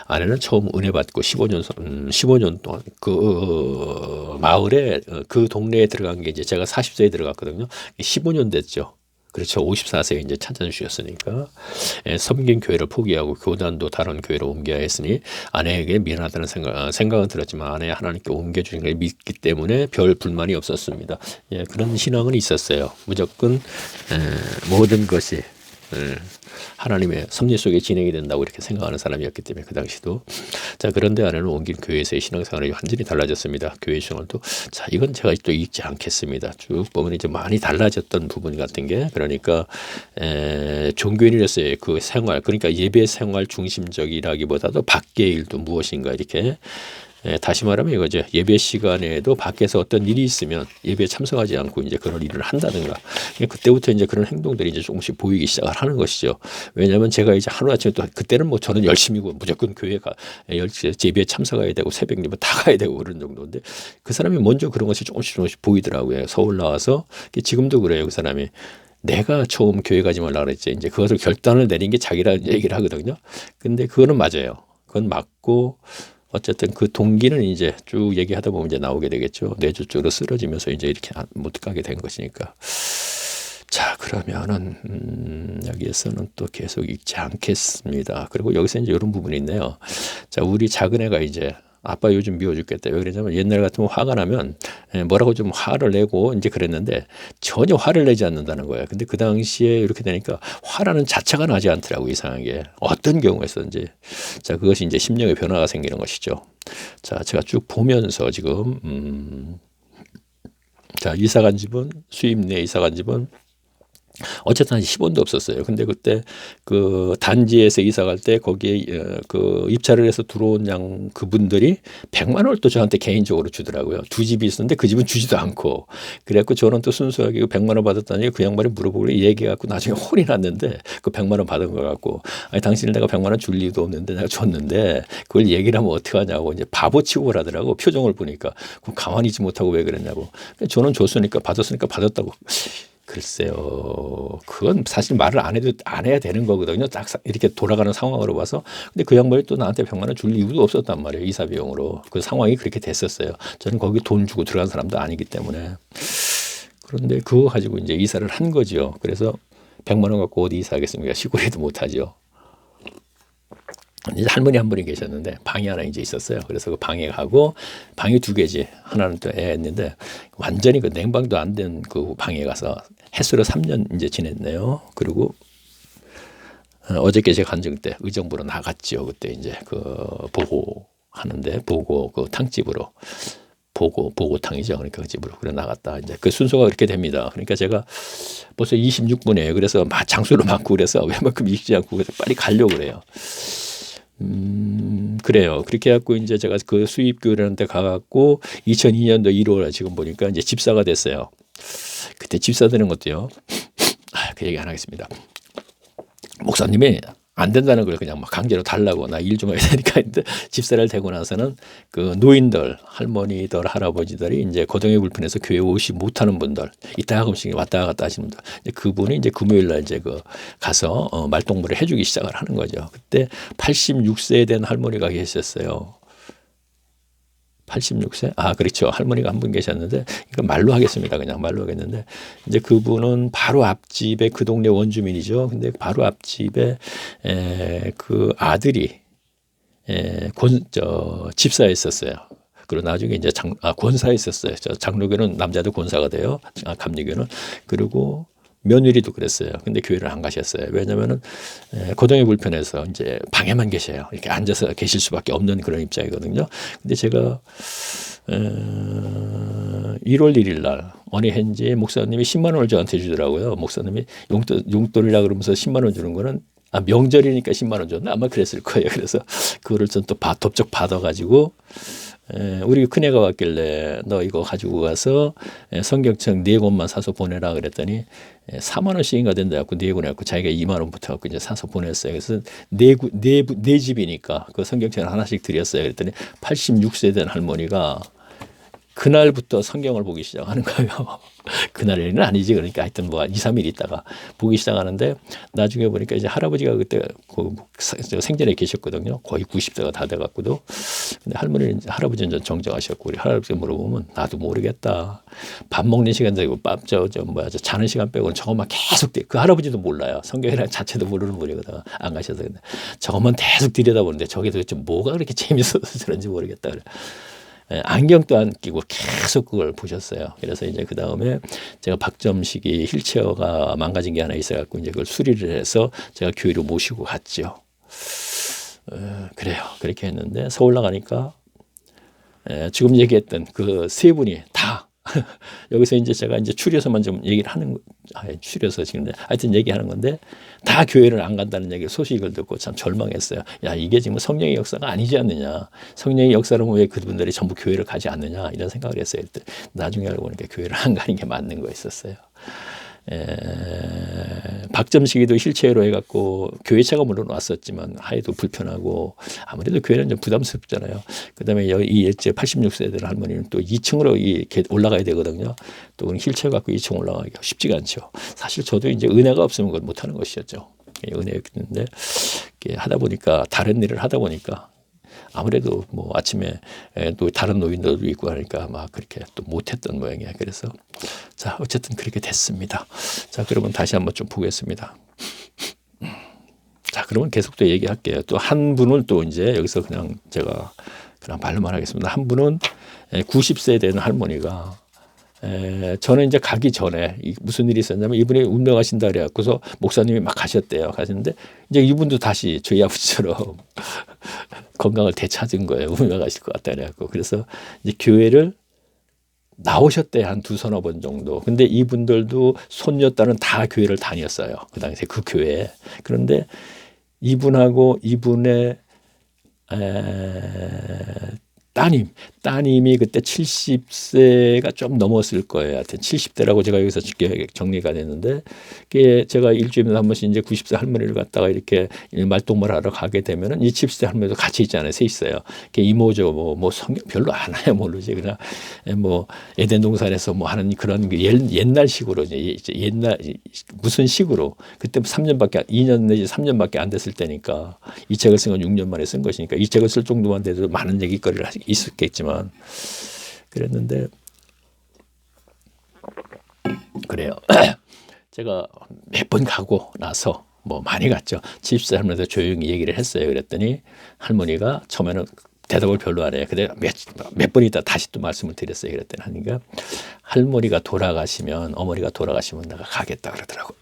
아내는 처음 은혜 받고 15년 동안 그 마을에 그 동네에 들어간 게 이제 제가 40세에 들어갔거든요. 15년 됐죠. 그렇죠. 54세에 이제 찾아주셨으니까 섬긴 교회를 포기하고 교단도 다른 교회로 옮겨야 했으니 아내에게 미안하다는 생각은 들었지만 아내 하나님께 옮겨주신 걸 믿기 때문에 별 불만이 없었습니다. 그런 신앙은 있었어요. 무조건 모든 것이 하나님의 섭리 속에 진행이 된다고 이렇게 생각하는 사람이었기 때문에 그 당시도. 자, 그런데 아내는 옮긴 교회에서의 신앙생활이 완전히 달라졌습니다. 교회 생활도 자, 이건 제가 또 읽지 않겠습니다. 쭉 보면 이제 많이 달라졌던 부분 같은 게 그러니까 종교인이었어요. 그 생활 그러니까 예배 생활 중심적이라기보다도 밖의 일도 무엇인가 이렇게 다시 말하면 이거죠. 예배 시간에도 밖에서 어떤 일이 있으면 예배에 참석하지 않고 이제 그런 일을 한다든가. 그때부터 이제 그런 행동들이 이제 조금씩 보이기 시작을 하는 것이죠. 왜냐하면 제가 이제 하루아침에 또 그때는 뭐 저는 열심히고 무조건 교회가 예배에 참석해야 되고 새벽 예배 다 가야 되고 그런 정도인데 그 사람이 먼저 그런 것이 조금씩 보이더라고요. 서울 나와서 지금도 그래요. 그 사람이. 내가 처음 교회 가지 말라 그랬지. 이제 그것을 결단을 내린 게 자기라는 얘기를 하거든요. 근데 그거는 맞아요. 그건 맞고 어쨌든 그 동기는 이제 쭉 얘기하다 보면 이제 나오게 되겠죠. 뇌조적으로 쓰러지면서 이제 이렇게 못 가게 된 것이니까. 자, 그러면은 여기에서는 또 계속 읽지 않겠습니다. 그리고 여기서 이제 이런 부분이 있네요. 자, 우리 작은 애가 이제 아빠 요즘 미워 죽겠다. 왜 그러냐면 옛날 같으면 화가 나면 뭐라고 좀 화를 내고 이제 그랬는데 전혀 화를 내지 않는다는 거예요. 근데 그 당시에 이렇게 되니까 화라는 자체가 나지 않더라고 이상하게. 어떤 경우에서든지. 자, 그것이 이제 심령의 변화가 생기는 것이죠. 자, 제가 쭉 보면서 지금 자, 이사 간 집은 수입내 이사 간 집은 어쨌든 한 10원도 없었어요. 근데 그때 그 단지에서 이사 갈 때 거기에 그 입찰을 해서 들어온 양 그분들이 100만 원을 또 저한테 개인적으로 주더라고요. 두 집이 있었는데 그 집은 주지도 않고. 그래갖고 저는 또 순수하게 그 100만 원 받았다니 그 양반이 물어보고 얘기해갖고 나중에 혼이 났는데 그 100만 원 받은 거 갖고 아니 당신은 내가 100만 원 줄 리도 없는데 내가 줬는데 그걸 얘기를 하면 어떡하냐고 이제 바보 취급을 하더라고. 표정을 보니까 그럼 가만히 있지 못하고 왜 그랬냐고. 저는 줬으니까 받았으니까 받았다고. 글쎄요. 그건 사실 말을 안 해야 되는 거거든요. 딱 이렇게 돌아가는 상황으로 봐서. 근데 그 양반이 또 나한테 100만 원 줄 이유도 없었단 말이에요. 이사 비용으로. 그 상황이 그렇게 됐었어요. 저는 거기 돈 주고 들어간 사람도 아니기 때문에. 그런데 그거 가지고 이제 이사를 한 거죠. 그래서 100만 원 갖고 어디 이사하겠습니까? 시골에도 못 하죠. 이제 할머니 한 분이 계셨는데 방이 하나 이제 있었어요. 그래서 그 방에 가고 방이 두 개지. 하나는 또 애였는데 완전히 그 냉방도 안 된 그 방에 가서 햇수로 3년 이제 지냈네요. 그리고 어저께 제가 간증 때 의정부로 나갔지요. 그때 이제 그 보고 하는데 보고 그 탕집으로 보고탕이죠. 그러니까 그 집으로 그래 나갔다. 이제 그 순서가 그렇게 됩니다. 그러니까 제가 벌써 26분이에요. 그래서 막 장수로 많고 그래서 웬만큼 익지 않고 그래서 빨리 가려고 그래요. 그래요. 그렇게 해갖고 이제 제가 그 수입교회라는 데 가갖고 2002년도 1월 지금 보니까 이제 집사가 됐어요. 그때 집사 되는 것도요. 그 얘기 안 하겠습니다. 목사님이 안 된다는 걸 그냥 막 강제로 달라고 나 일 좀 해야 되니까 했는데 집사를 되고 나서는 그 노인들, 할머니들, 할아버지들이 이제 고동의 불편해서 교회 오시 못하는 분들, 이따 가끔씩 왔다 갔다 하시는 분들, 그분이 이제 금요일 날 이제 그 가서 말동무를 해주기 시작을 하는 거죠. 그때 86세 된 할머니가 계셨어요. 86세? 아, 그렇죠. 할머니가 한 분 계셨는데, 이거 말로 하겠습니다. 그냥 말로 하겠는데, 이제 그분은 바로 앞집에 그 동네 원주민이죠. 근데 바로 앞집에, 그 아들이, 집사였었어요. 그리고 나중에 이제 권사였었어요. 장로교는 남자도 권사가 돼요. 감리교는. 그리고 며느리도 그랬어요. 근데 교회를 안 가셨어요. 왜냐면은 고동이 불편해서 이제 방에만 계셔요. 이렇게 앉아서 계실 수밖에 없는 그런 입장이거든요. 근데 제가 1월 1일 날 어느 현지에 목사님이 10만 원을 저한테 주더라고요. 목사님이 용돈이라 그러면서 10만 원 주는 거는 명절이니까 10만 원 줬나 아마 그랬을 거예요. 그래서 그거를 전 또 덥적 받아가지고 우리 큰애가 왔길래 너 이거 가지고 가서 성경책 4권만 사서 보내라 그랬더니 4만 원씩인가 된다 갖고 4권 해갖고 자기가 2만 원 붙여갖고 이제 사서 보냈어요. 그래서 네 집이니까 그 성경책을 하나씩 드렸어요. 그랬더니 86세 된 할머니가 그날부터 성경을 보기 시작하는 거예요. 그날에는 아니지. 그러니까 하여튼 뭐 2, 3일 있다가 보기 시작하는데 나중에 보니까 이제 할아버지가 그때 그 생전에 계셨거든요. 거의 90세가 다 돼갖고도. 근데 할아버지는 좀 정정하셨고 우리 할아버지가 물어보면 나도 모르겠다. 밥 먹는 시간 되고 자는 시간 빼고는 저것만 계속 그 할아버지도 몰라요. 성경이라는 자체도 모르는 분이거든. 안 가셔서. 근데 저것만 계속 들여다보는데 저게 도대체 뭐가 그렇게 재밌어서 저런지 모르겠다. 그래. 안경도 안 끼고 계속 그걸 보셨어요. 그래서 이제 그 다음에 제가 박점식이 휠체어가 망가진 게 하나 있어갖고 이제 그걸 수리를 해서 제가 교회로 모시고 갔죠. 그래요. 그렇게 했는데 서울 나가니까 지금 얘기했던 그 세 분이 다 여기서 이제 제가 이제 추려서만 좀 얘기를 하는, 추려서 지금 하여튼 얘기하는 건데, 다 교회를 안 간다는 얘기, 소식을 듣고 참 절망했어요. 야, 이게 지금 성령의 역사가 아니지 않느냐. 성령의 역사로는 왜 그분들이 전부 교회를 가지 않느냐. 이런 생각을 했어요. 나중에 알고 보니까 교회를 안 가는 게 맞는 거였었어요. 박점식이도 휠체어로 해갖고 교회차가 물론 왔었지만 하에도 불편하고 아무래도 교회는 좀 부담스럽잖아요. 그다음에 이 86세들 할머니는 또 2층으로 올라가야 되거든요. 또 휠체어 갖고 2층 올라가기가 쉽지가 않죠. 사실 저도 이제 은혜가 없으면 그걸 못하는 것이었죠. 은혜였는데 하다 보니까 다른 일을 하다 보니까 아무래도 뭐 아침에 또 다른 노인들도 있고 하니까 막 그렇게 또 못했던 모양이에요. 그래서 자, 어쨌든 그렇게 됐습니다. 자, 그러면 다시 한번 좀 보겠습니다. 자, 그러면 계속 또 얘기할게요. 또 한 분을 또 이제 여기서 그냥 제가 그냥 말로만 하겠습니다. 한 분은 90세 된 할머니가 저는 이제 가기 전에 무슨 일이 있었냐면 이분이 운명하신다 그래갖고서 목사님이 막 가셨대요. 가셨는데 이제 이분도 다시 저희 아버지처럼 건강을 되찾은 거예요. 운명하실 것 같다 그래갖고. 그래서 이제 교회를 나오셨대. 한 두서너 번 정도. 근데 이분들도 손녀딸은 다 교회를 다녔어요. 그 당시에 그 교회에. 그런데 이분하고 이분의 따님이 그때 70세가 좀 넘었을 거예요. 하여튼 70대라고 제가 여기서 정리가 됐는데, 제가 일주일에 한 번씩 이제 90세 할머니를 갖다가 이렇게 말동무를 하러 가게 되면은 이 70세 할머니도 같이 있잖아요. 세 있어요. 이모죠. 뭐 성경 별로 안 해요. 모르지. 그냥 뭐 에덴 동산에서 뭐 하는 그런 옛날식으로 이제 옛날 무슨 식으로 그때 2년 내지 3년밖에 안 됐을 때니까 이 책을 쓴 건 6년 만에 쓴 것이니까 이 책을 쓸 정도만 돼도 많은 얘기거리를 있었겠지만 그랬는데 그래요. 제가 몇 번 가고 나서 뭐 많이 갔죠. 70세 할머니한테 조용히 얘기를 했어요. 그랬더니 할머니가 처음에는 대답을 별로 안 해요. 근데 몇 번 있다 다시 또 말씀을 드렸어요. 그랬더니 하니까 할머니가 돌아가시면 어머니가 돌아가시면 내가 가겠다 그러더라고.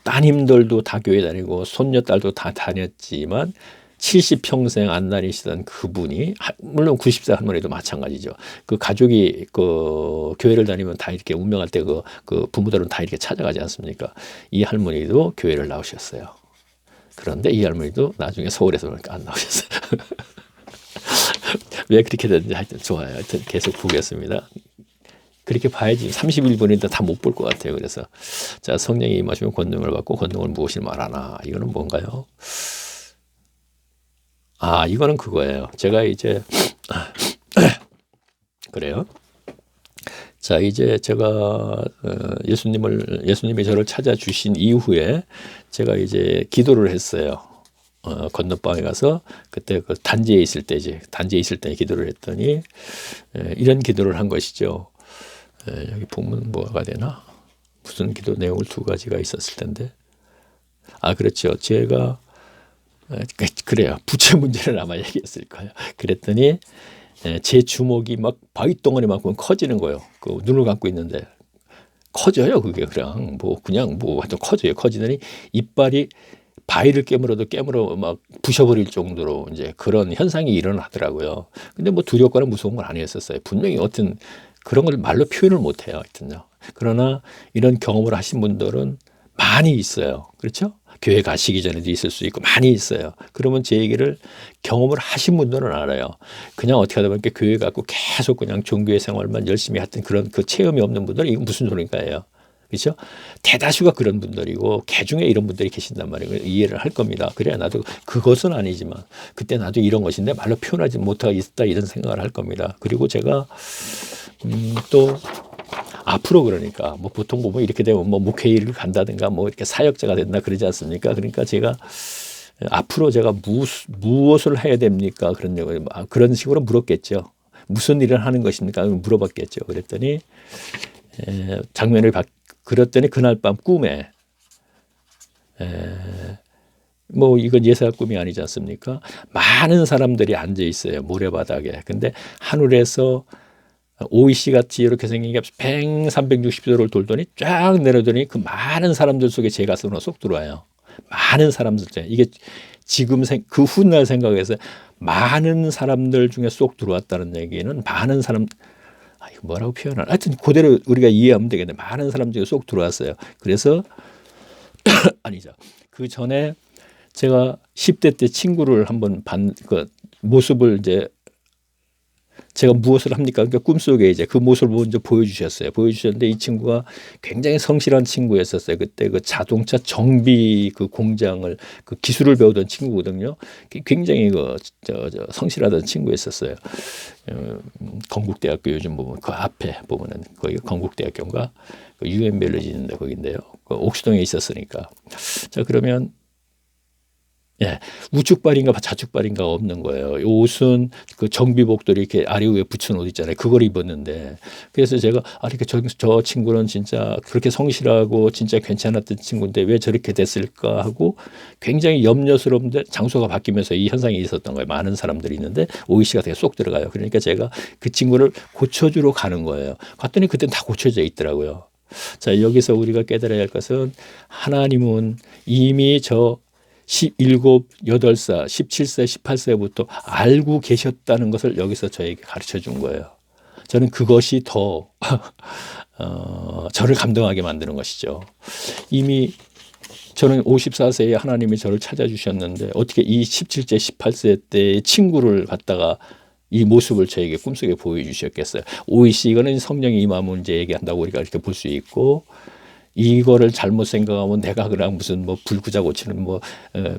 따님들도 다 교회 다니고 손녀딸도 다 다녔지만 70평생 안 다니시던 그분이 물론 90세 할머니도 마찬가지죠. 그 가족이 그 교회를 다니면 다 이렇게 운명할 때 그 부모들은 다 이렇게 찾아가지 않습니까? 이 할머니도 교회를 나오셨어요. 그런데 이 할머니도 나중에 서울에서 그러니까 안 나오셨어요. 왜 그렇게 됐는지 하여튼 좋아요. 하여튼 계속 보겠습니다. 그렇게 봐야지 31분인데 다 못 볼 것 같아요. 그래서 자, 성령이 임하시면 권능을 받고 권능을 무엇을 말하나. 이거는 뭔가요? 이거는 그거예요. 제가 이제 그래요. 자, 이제 제가 예수님이 저를 찾아주신 이후에 제가 이제 기도를 했어요. 건너방에 가서 그때 그 단지에 있을 때 기도를 했더니 이런 기도를 한 것이죠. 여기 보면 뭐가 되나? 무슨 기도 내용을 두 가지가 있었을 텐데. 그렇죠. 제가 그래요. 부채 문제를 아마 얘기했을 거예요. 그랬더니 제 주먹이 막 바위덩어리만큼 커지는 거예요. 그 눈을 감고 있는데 커져요. 그게 그냥 하여튼 커져요. 커지더니 이빨이 바위를 깨물어 막 부셔버릴 정도로 이제 그런 현상이 일어나더라고요. 근데 뭐 두렵거나 무서운 건 아니었었어요. 분명히 어떤 그런 걸 말로 표현을 못 해요. 하여튼요. 그러나 이런 경험을 하신 분들은 많이 있어요. 그렇죠? 교회 가시기 전에도 있을 수 있고 많이 있어요. 그러면 제 얘기를 경험을 하신 분들은 알아요. 그냥 어떻게 하다 보니까 교회 가고 계속 그냥 종교의 생활만 열심히 했던 그런 그 체험이 없는 분들은 이건 무슨 소리인가요? 그렇죠? 대다수가 그런 분들이고 개중에 이런 분들이 계신단 말이에요. 이해를 할 겁니다. 그래야 나도 그것은 아니지만 그때 나도 이런 것인데 말로 표현하지 못하고 있다 이런 생각을 할 겁니다. 그리고 제가 또 앞으로 그러니까 뭐 보통 보면 이렇게 되면 뭐 목회일을 간다든가 뭐 이렇게 사역자가 된다 그러지 않습니까? 그러니까 제가 앞으로 제가 무엇을 해야 됩니까? 그런 식으로 물었겠죠. 무슨 일을 하는 것입니까? 물어봤겠죠. 그랬더니 그랬더니 그날 밤 꿈에 뭐 이건 예사의 꿈이 아니지 않습니까? 많은 사람들이 앉아 있어요. 모래바닥에. 근데 하늘에서 OEC 같이 이렇게 생긴 게 360도를 돌더니 쫙 내려더니 그 많은 사람들 속에 제 가슴으로 쏙 들어와요. 많은 사람들 중에 이게 지금 그 훗날 생각해서 많은 사람들 중에 쏙 들어왔다는 얘기는 많은 사람, 이거 뭐라고 표현하나? 하여튼 그대로 우리가 이해하면 되겠네. 많은 사람 중에 쏙 들어왔어요. 그래서 아니죠. 그 전에 제가 10대 때 친구를 한번 그 모습을 이제 제가 무엇을 합니까? 그러니까 꿈속에 이제 그 모습을 먼저 보여주셨어요. 보여주셨는데 이 친구가 굉장히 성실한 친구였었어요. 그때 그 자동차 정비 그 공장을 그 기술을 배우던 친구거든요. 굉장히 성실하던 친구였었어요. 건국대학교 요즘 보면 그 앞에 보면은 거기 건국대학교인가 그 UM벨로지 있는데 거긴데요. 그 옥수동에 있었으니까. 자 그러면 예, 우측발인가 좌측발인가 없는 거예요. 옷은 그 정비복들이 이렇게 아래 위에 붙인 옷 있잖아요. 그걸 입었는데 그래서 제가 이렇게 저 친구는 진짜 그렇게 성실하고 진짜 괜찮았던 친구인데 왜 저렇게 됐을까 하고 굉장히 염려스러운데 장소가 바뀌면서 이 현상이 있었던 거예요. 많은 사람들이 있는데 오이 씨가 되게 쏙 들어가요. 그러니까 제가 그 친구를 고쳐주러 가는 거예요. 갔더니 그때는 다 고쳐져 있더라고요. 자 여기서 우리가 깨달아야 할 것은 하나님은 이미 저 17, 8살, 17세, 18세부터 알고 계셨다는 것을 여기서 저에게 가르쳐 준 거예요. 저는 그것이 더 저를 감동하게 만드는 것이죠. 이미 저는 54세에 하나님이 저를 찾아주셨는데 어떻게 이 17세, 18세 때의 친구를 갖다가 이 모습을 저에게 꿈속에 보여주셨겠어요. 오이씨 이거는 성령이 임하 문제 얘기한다고 우리가 이렇게 볼 수 있고 이거를 잘못 생각하면 내가 그냥 무슨 뭐 불구자 고치는 뭐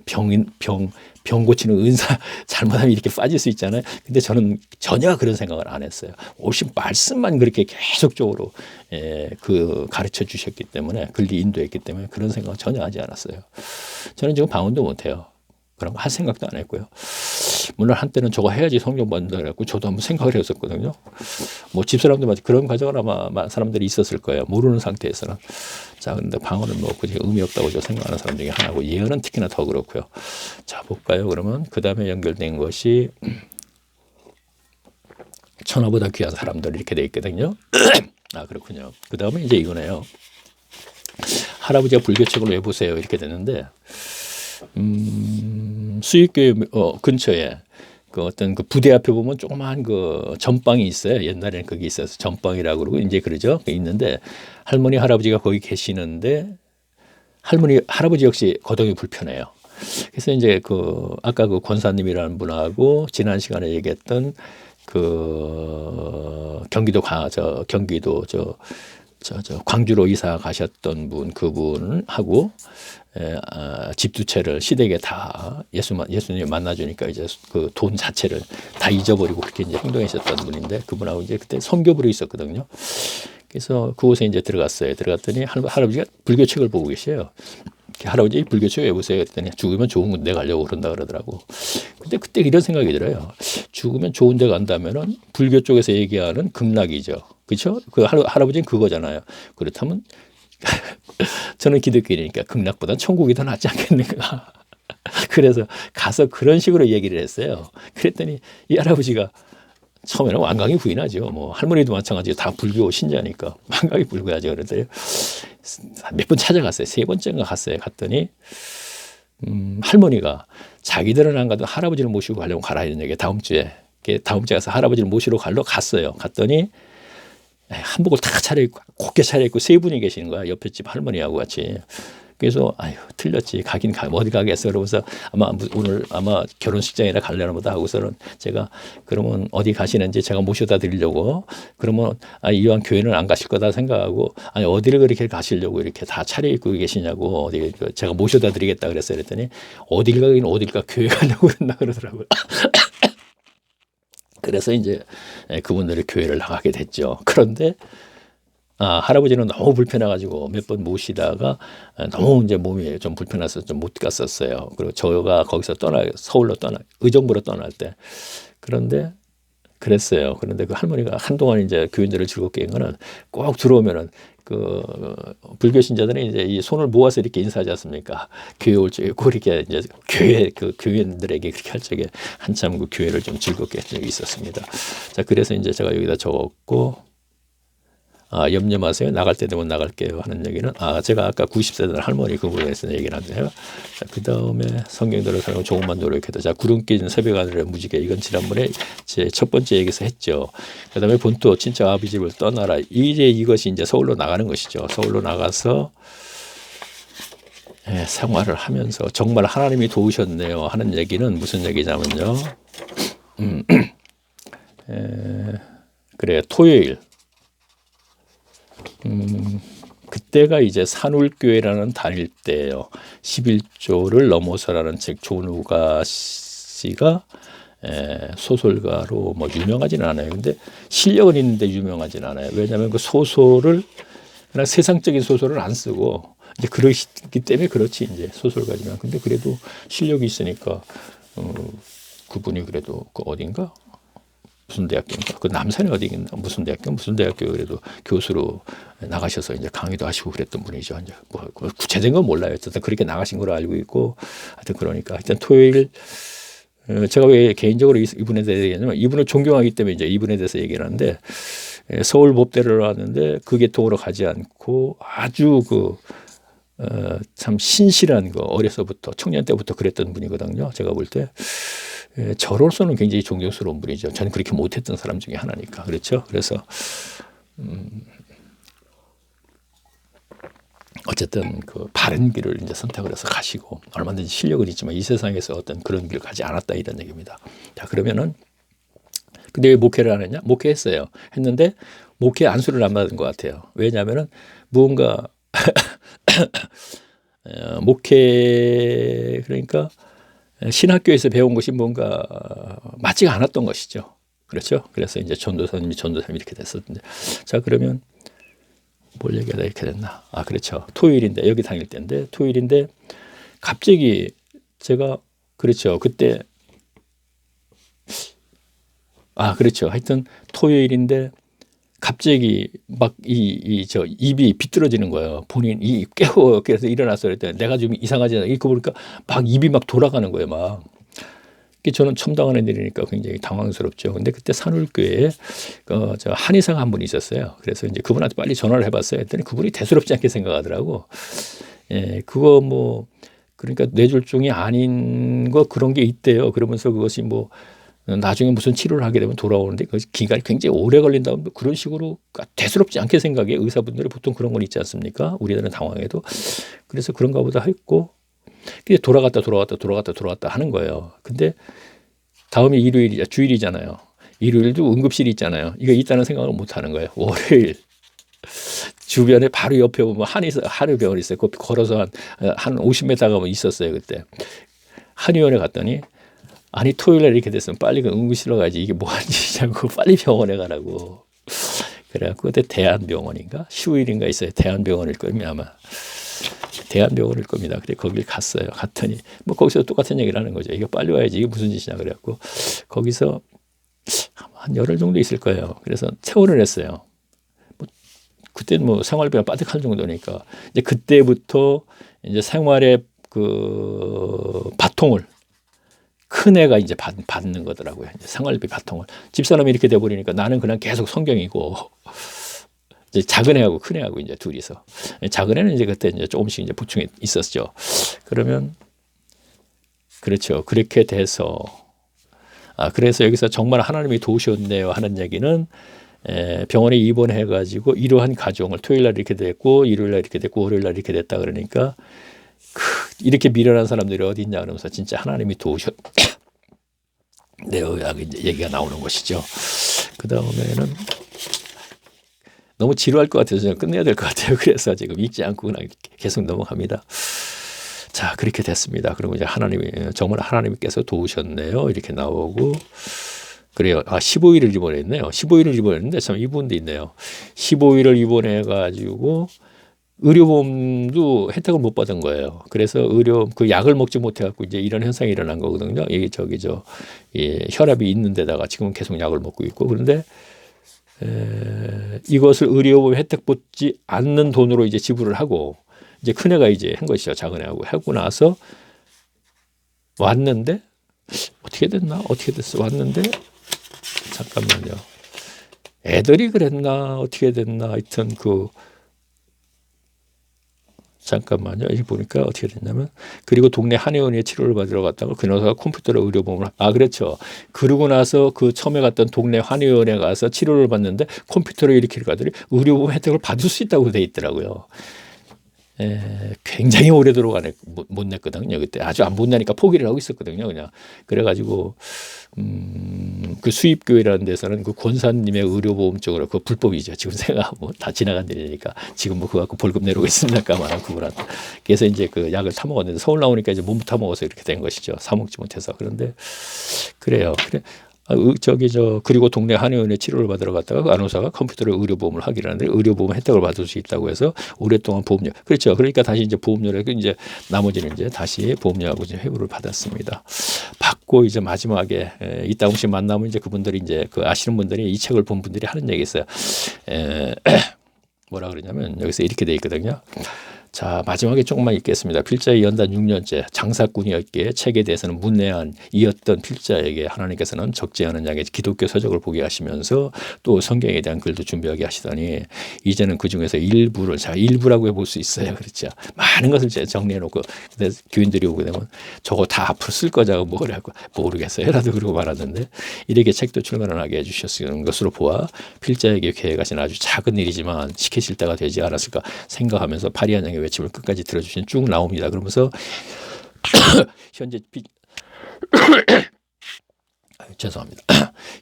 병 고치는 은사 잘못하면 이렇게 빠질 수 있잖아요. 근데 저는 전혀 그런 생각을 안 했어요. 오신 말씀만 그렇게 계속적으로 그 가르쳐 주셨기 때문에 글리 인도했기 때문에 그런 생각을 전혀 하지 않았어요. 저는 지금 방언도 못해요. 그런 거 할 생각도 안 했고요. 물론 한때는 저거 해야지 성경 받는다 그래갖고 저도 한번 생각을 했었거든요. 뭐 집사람들마다 그런 과정은 아마 사람들이 있었을 거예요. 모르는 상태에서는. 자, 그런데 방언은 뭐 그게 의미 없다고 저 생각하는 사람 중에 하나고 예언은 특히나 더 그렇고요. 자, 볼까요? 그러면 그 다음에 연결된 것이 천하보다 귀한 사람들 이렇게 돼 있거든요. 아, 그렇군요. 그 다음에 이제 이거네요. 할아버지가 불교책을 왜 보세요? 이렇게 되는데 수익교회 근처에 그 어떤 그 부대 앞에 보면 조그마한 그 전방이 있어요. 옛날에는 그게 있어서 전방이라고 그러고 이제 그러죠. 있는데 할머니 할아버지가 거기 계시는데 할아버지 역시 거동이 불편해요. 그래서 이제 그 아까 그 권사님이라는 분하고 지난 시간에 얘기했던 그 경기도 광주로 이사 가셨던 분 그분하고 집 두 채를 시댁에 다 예수님 만나주니까 이제 그 돈 자체를 다 잊어버리고 그렇게 이제 행동하셨던 분인데 그분하고 이제 그때 선교부로 있었거든요. 그래서 그곳에 이제 들어갔어요. 들어갔더니 할아버지가 불교책을 보고 계세요. 할아버지 불교책 왜 보세요? 그랬더니 죽으면 좋은 군데 가려고 그런다 그러더라고. 근데 그때 이런 생각이 들어요. 죽으면 좋은 데 간다면은 불교 쪽에서 얘기하는 극락이죠. 그렇죠? 그 할아버지는 그거잖아요. 그렇다면 저는 기독교니까 극락보다 천국이 더 낫지 않겠는가. 그래서 가서 그런 식으로 얘기를 했어요. 그랬더니 이 할아버지가 처음에는 완강히 부인하죠. 뭐 할머니도 마찬가지로 다 불교 신자니까 완강히 불교하죠. 그랬더니 몇 번 찾아갔어요. 3번째인가 갔어요. 갔더니 할머니가 자기들은 안 가도 할아버지를 모시고 가려고 가라 이런 얘기 다음 주에 가서 할아버지를 모시러 갔어요. 갔더니 한복을 다 차려입고 곱게 차려입고 3분이 계시는 거야. 옆에 집 할머니하고 같이. 그래서 아유 틀렸지 가긴 어디 가겠어 그러면서 오늘 결혼식장이나 가려나 보다 하고서는 제가 그러면 어디 가시는지 제가 모셔다 드리려고 그러면 이왕 교회는 안 가실 거다 생각하고 아니 어디를 그렇게 가시려고 이렇게 다 차려입고 계시냐고 어디 제가 모셔다 드리겠다 그랬어요. 그랬더니 어딜 가긴 어딜 가 교회 가려고 그런다 그러더라고요. 그래서 이제 그분들이 교회를 나가게 됐죠. 그런데 할아버지는 너무 불편해가지고 몇 번 모시다가 너무 이제 몸이 좀 불편해서 좀 못 갔었어요. 그리고 저가 거기서 서울로 의정부로 떠날 때. 그런데 그랬어요. 그런데 그 할머니가 한동안 이제 교인들을 즐겁게 한 거는 꼭 들어오면은 그 불교 신자들은 이제 이 손을 모아서 이렇게 인사하지 않습니까? 교회 올 적에 꼭 이렇게 이제 교인들에게 그렇게 할 적에 한참 그 교회를 좀 즐겁게 한 적이 있었습니다. 자, 그래서 이제 제가 여기다 적었고 염려 마세요. 나갈 때 되면 나갈게요 하는 얘기는 제가 아까 90세 된 할머니 그분에 대해서 얘기를 하는데요. 그 다음에 성경대로 살고 조금만 노력해도 구름 끼는 새벽 하늘의 무지개 이건 지난번에 제 첫 번째 얘기에서 했죠. 그 다음에 본토 친척 아비 집을 떠나라. 이것이 이제 서울로 나가는 것이죠. 서울로 나가서 생활을 하면서 정말 하나님이 도우셨네요 하는 얘기는 무슨 얘기냐면요. 그래 토요일 그때가 이제 산울교회라는 다닐 때예요. 11조를 넘어서라는 책 조누가 씨가 소설가로 뭐 유명하지는 않아요. 근데 실력은 있는데 유명하지는 않아요. 왜냐하면 그 소설을 그냥 세상적인 소설을 안 쓰고 이제 그러기 때문에 그렇지 이제 소설가지만 근데 그래도 실력이 있으니까 그분이 그래도 그 어딘가 무슨 대학교인가 그 남산에 어디인가 무슨 대학교 그래도 교수로 나가셔서 이제 강의도 하시고 그랬던 분이죠. 이제 뭐 구체적인 건 몰라요. 어쨌든 그렇게 나가신 걸로 알고 있고 하여튼 그러니까 하여튼 토요일 제가 왜 개인적으로 이분에 대해서 얘기하냐면 이분을 존경하기 때문에 이제 이분에 대해서 얘기를 하는데 서울 법대를 왔는데 그 계통으로 가지 않고 아주 참 신실한 어려서부터 청년 때부터 그랬던 분이거든요. 제가 볼 때 저로서는 굉장히 존경스러운 분이죠. 저는 그렇게 못했던 사람 중에 하나니까 그렇죠. 그래서 어쨌든 그 바른 길을 이제 선택을 해서 가시고 얼마든지 실력은 있지만 이 세상에서 어떤 그런 길을 가지 않았다 이런 얘기입니다. 자 그러면은 근데 왜 목회를 안 했냐? 목회했어요. 했는데 목회 안수를 안 받은 것 같아요. 왜냐하면은 무언가 목회 그러니까 신학교에서 배운 것이 뭔가 맞지가 않았던 것이죠. 그렇죠? 그래서 이제 전도사님 이렇게 됐었는데 자 그러면 뭘 얘기하다 이렇게 됐나? 그렇죠. 토요일인데 여기 다닐 때인데 토요일인데 갑자기 제가 그렇죠. 그때 그렇죠. 하여튼 토요일인데 갑자기 막 입이 비뚤어지는 거예요. 본인이 깨워 그래서 일어나서 그랬더니 내가 좀 이상하지 않아? 이거 보니까 막 입이 막 돌아가는 거예요. 막. 저는 처음 당하는 일이니까 굉장히 당황스럽죠. 근데 그때 산울교회에 저 한의사가 한 분이 있었어요. 그래서 이제 그분한테 빨리 전화를 해봤어요. 했더니 그분이 대수롭지 않게 생각하더라고. 그거 뭐 그러니까 뇌졸중이 아닌 거 그런 게 있대요. 그러면서 그것이 뭐 나중에 무슨 치료를 하게 되면 돌아오는데 그 기간이 굉장히 오래 걸린다. 그런 식으로 대수롭지 않게 생각해. 의사분들이 보통 그런 건 있지 않습니까? 우리나라는 당황해도. 그래서 그런가 보다 했고 근데 돌아갔다 하는 거예요. 근데 다음이 일요일이자 주일이잖아요. 일요일도 응급실이 있잖아요. 이거 있다는 생각을 못 하는 거예요. 월요일 주변에 바로 옆에 보면 한의병원이 있어요. 그 걸어서 한 50m 가면 있었어요. 그때 한의원에 갔더니 아니 토요일에 이렇게 됐으면 빨리 그 응급실로 가야지 이게 뭐하는 짓이냐고 빨리 병원에 가라고. 그래갖고 그때 대한병원인가 15일인가 있어요. 대한병원일 거면 아마. 대한병원일 겁니다. 그래 거길 갔어요. 갔더니 뭐 거기서 똑같은 얘기를 하는 거죠. 이거 빨리 와야지 이게 무슨 짓이냐 그래갖고 거기서 한 열흘 정도 있을 거예요. 그래서 퇴원을 했어요. 뭐 그때는 뭐 생활비가 빠득할 정도니까 이제 그때부터 이제 생활의 그 바통을 큰 애가 이제 받는 거더라고요. 이제 생활비 바통을 집사람이 이렇게 돼버리니까 나는 그냥 계속 성경이고. 이제 작은 애하고 큰 애하고 이제 둘이서 작은 애는 이제 그때 이제 조금씩 이제 보충이 있었죠. 그러면 그렇죠. 그렇게 돼서 그래서 여기서 정말 하나님이 도우셨네요 하는 얘기는 병원에 입원해가지고 이러한 가정을 토요일 날 이렇게 됐고 일요일 날 이렇게 됐고 월요일 날 이렇게 됐다 그러니까 이렇게 미련한 사람들이 어디 있냐 그러면서 진짜 하나님이 도우셨네요. 이제 얘기가 나오는 것이죠. 그 다음에는 너무 지루할 것 같아서 끝내야 될 것 같아요. 그래서 지금 읽지 않고 그냥 계속 넘어갑니다. 자, 그렇게 됐습니다. 그리고 이제 정말 하나님께서 도우셨네요. 이렇게 나오고. 그래요. 15일을 입원했네요. 15일을 입원했는데 참 이 부분도 있네요. 15일을 입원해가지고 의료보험도 혜택을 못 받은 거예요. 그래서 그 약을 먹지 못해갖고 이제 이런 현상이 일어난 거거든요. 혈압이 있는 데다가 지금은 계속 약을 먹고 있고 그런데 이것을 의료보험 혜택 받지 않는 돈으로 이제 지불을 하고 이제 큰애가 이제 한 것이죠. 작은애하고 하고 나서 왔는데 어떻게 됐어? 왔는데 잠깐만요. 애들이 그랬나 어떻게 됐나 하여튼 잠깐만요. 여기 보니까 어떻게 됐냐면 그리고 동네 한의원에 치료를 받으러 갔다가 그녀가 컴퓨터로 의료보험을 그렇죠. 그러고 나서 그 처음에 갔던 동네 한의원에 가서 치료를 받는데 컴퓨터로 이렇게 가더니 의료보험 혜택을 받을 수 있다고 돼 있더라고요. 굉장히 오래도록 못 냈거든요. 그때 아주 안 못 내니까 포기를 하고 있었거든요. 그냥 그래가지고 그 수입교회라는 데서는 그 권사님의 의료보험 쪽으로 그 불법이죠. 지금 생각하면 다 지나간 일이니까 지금 뭐 그거 갖고 벌금 내려고 있습니다만 그분한테. 그래서 이제 그 약을 사 먹었는데 서울 나오니까 이제 못 타 먹어서 이렇게 된 것이죠. 사 먹지 못해서. 그런데 그래요. 그래. 그리고 동네 한의원에 치료를 받으러 갔다가 그 간호사가 컴퓨터로 의료보험을 하기로 하는데 의료보험 혜택을 받을 수 있다고 해서 오랫동안 보험료. 그렇죠. 그러니까 다시 이제 보험료를 이제 나머지는 이제 다시 보험료하고 이제 회부를 받았습니다. 받고 이제 마지막에 이따금씩 만나면 이제 그분들이 이제 그 아시는 분들이 이 책을 본 분들이 하는 얘기 있어요. 뭐라 그러냐면 여기서 이렇게 돼 있거든요. 자, 마지막에 조금만 읽겠습니다. 필자의 연단 6년째 장사꾼이었기에 책에 대해서는 문외한이었던 필자에게 하나님께서는 적지 않은 양의 기독교 서적을 보게 하시면서 또 성경에 대한 글도 준비하게 하시더니 이제는 그중에서 일부를 일부라고 해볼 수 있어요. 그렇죠. 많은 것을 정리해놓고 근데 교인들이 오게 되면 저거 다 앞으로 쓸 거자고 뭐라고 모르겠어요. 라도 그러고 말았는데 이렇게 책도 출간을 하게 해주셨는 것으로 보아 필자에게 계획하신 아주 작은 일이지만 시키실 때가 되지 않았을까 생각하면서 파리한 양의 외침을 끝까지 들어주신 쭉 나옵니다. 그러면서 현재 죄송합니다.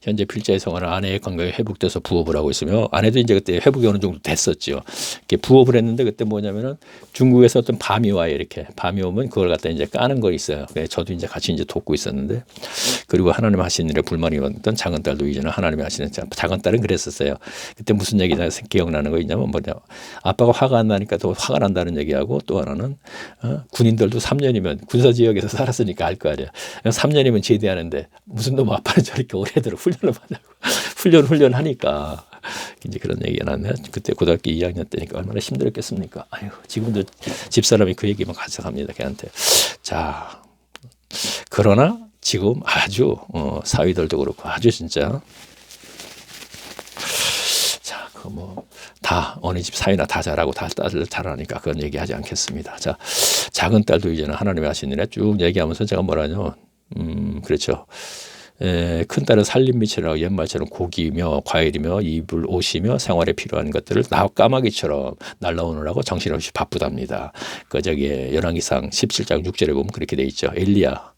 현재 필자의 성화는 아내의 건강이 회복돼서 부업을 하고 있으며 아내도 이제 그때 회복이 어느 정도 됐었죠. 이렇게 부업을 했는데 그때 뭐냐면은 중국에서 어떤 밤이 와요. 이렇게 밤이 오면 그걸 갖다 이제 까는 거 있어요. 저도 이제 같이 이제 돕고 있었는데 그리고 하나님 하시는 일에 불만이 왔던 작은 딸도 이제는 하나님이 하시는 작은 딸은 그랬었어요. 그때 무슨 얘기가 기억나는 거 있냐면 뭐냐 아빠가 화가 안 나니까 더 화가 난다는 얘기하고 또 하나는 군인들도 3년이면 군사 지역에서 살았으니까 알 거 아니야. 3년이면 제대하는데 무슨 놈 아빠는 저렇게 오래도록 훈련을 받냐고 훈련하니까 이제 그런 얘기가 나네. 그때 고등학교 2학년 때니까 얼마나 힘들었겠습니까? 아유, 지금도 집사람이 그 얘기만 가져갑니다. 걔한테. 자, 그러나 지금 아주 사위들도 그렇고 아주 진짜 자, 그 뭐 다 어느 집 사위나 다 잘하고 다 딸들 잘하니까 그런 얘기하지 않겠습니다. 자, 작은 딸도 이제는 하나님이 하시는 일 쭉 얘기하면서 제가 뭐라뇨? 그렇죠. 큰 딸은 살림미치라고 옛말처럼 고기며 과일이며 입을 옷이며 생활에 필요한 것들을 까마귀처럼 날라오느라고 정신없이 바쁘답니다. 열왕기상 17장 6절에 보면 그렇게 돼 있죠. 엘리야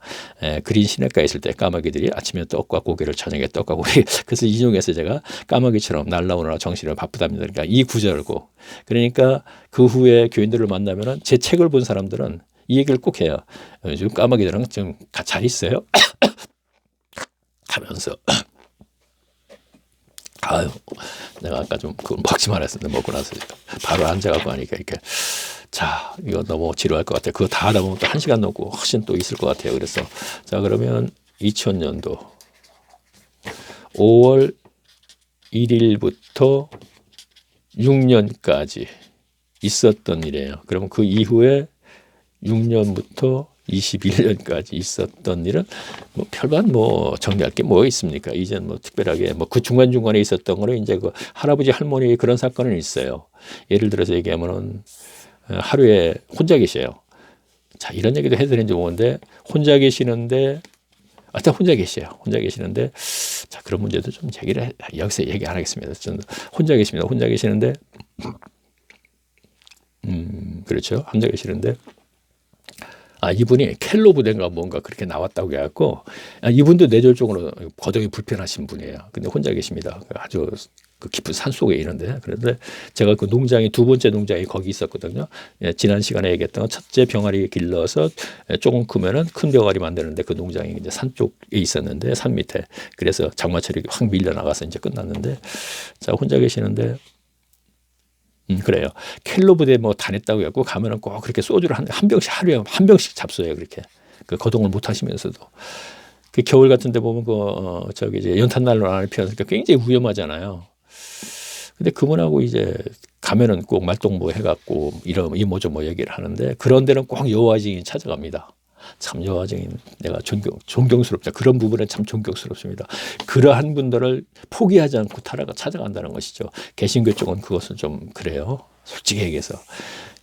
그린 시냇가에 있을 때 까마귀들이 아침에 떡과 고기를 저녁에 떡과 고기 그래서 이 중에서 제가 까마귀처럼 날라오느라 정신을 바쁘답니다. 그러니까 이 구절고 그러니까 그 후에 교인들을 만나면은 제 책을 본 사람들은 이 얘기를 꼭 해요. 요즘 까마귀들은 좀 잘 있어요? 하면서 아유 내가 아까 좀 그걸 먹지 말았었는데 먹고 나서 바로 앉아갖고 하니까 이렇게 자 이거 너무 지루할 것 같아요. 그거 다 하다 보면 또 1시간 넘고 훨씬 또 있을 것 같아요. 그래서 자 그러면 2000년도 5월 1일부터 6년까지 있었던 일이에요. 그러면 그 이후에 6년부터 21년까지 있었던 일은 뭐 별반 뭐 정리할 게 뭐 있습니까? 이제는 뭐 특별하게 뭐 그 중간중간에 있었던 거는 이제 그 할아버지 할머니 그런 사건은 있어요. 예를 들어서 얘기하면은 하루에 혼자 계셔요. 자, 이런 얘기도 해드리는지 모르는데 혼자 계시는데 일단 혼자 계세요. 혼자 계시는데 자, 그런 문제도 좀 여기서 얘기 안 하겠습니다. 좀 혼자 계십니다. 혼자 계시는데 그렇죠. 혼자 계시는데 이분이 켈로 부대인가 뭔가 그렇게 나왔다고 해갖고 이분도 뇌졸중으로 거동이 불편하신 분이에요. 근데 혼자 계십니다. 아주 그 깊은 산 속에 있는데 그런데 제가 그 농장이 두 번째 농장이 거기 있었거든요. 지난 시간에 얘기했던 건 첫째 병아리 길러서 조금 크면은 큰 병아리 만드는데 그 농장이 이제 산 쪽에 있었는데 산 밑에 그래서 장마철이 확 밀려 나가서 이제 끝났는데 자 혼자 계시는데. 그래요. 켈로 부대 뭐 다녔다고 해갖고 가면은 꼭 그렇게 소주를 한 병씩 하루에 한 병씩 잡숴요. 그렇게 그 거동을 못 하시면서도 그 겨울 같은데 보면 이제 연탄난로 안에 피우니까 굉장히 위험하잖아요. 근데 그분하고 이제 가면은 꼭 말동무 해갖고 이모저모 얘기를 하는데 그런 데는 꼭 여호와 증인이 찾아갑니다. 참 여화정인 내가 존경스럽다. 그런 부분에 참 존경스럽습니다. 그러한 분들을 포기하지 않고 찾아간다는 것이죠. 개신교 쪽은 그것은 좀 그래요. 솔직히 얘기해서.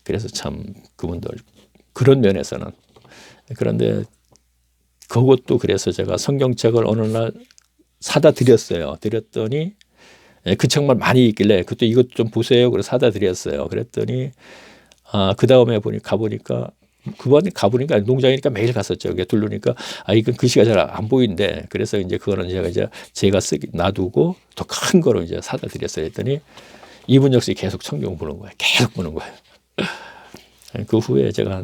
그래서 참 그분들 그런 면에서는. 그런데 그것도 그래서 제가 성경책을 어느 날 사다 드렸어요. 드렸더니 그 책만 많이 있길래 그때 이것 좀 보세요. 그래서 사다 드렸어요. 그랬더니 그 다음에 가보니까 그번에 가보니까 농장이니까 매일 갔었죠. 그게 둘러니까 이건 글씨가 잘 안 보이는데 그래서 이제 그거는 제가 놔두고 더 큰 거로 이제 사다 드렸어요. 했더니 이분 역시 계속 성경 보는 거예요. 계속 보는 거예요. 그 후에 제가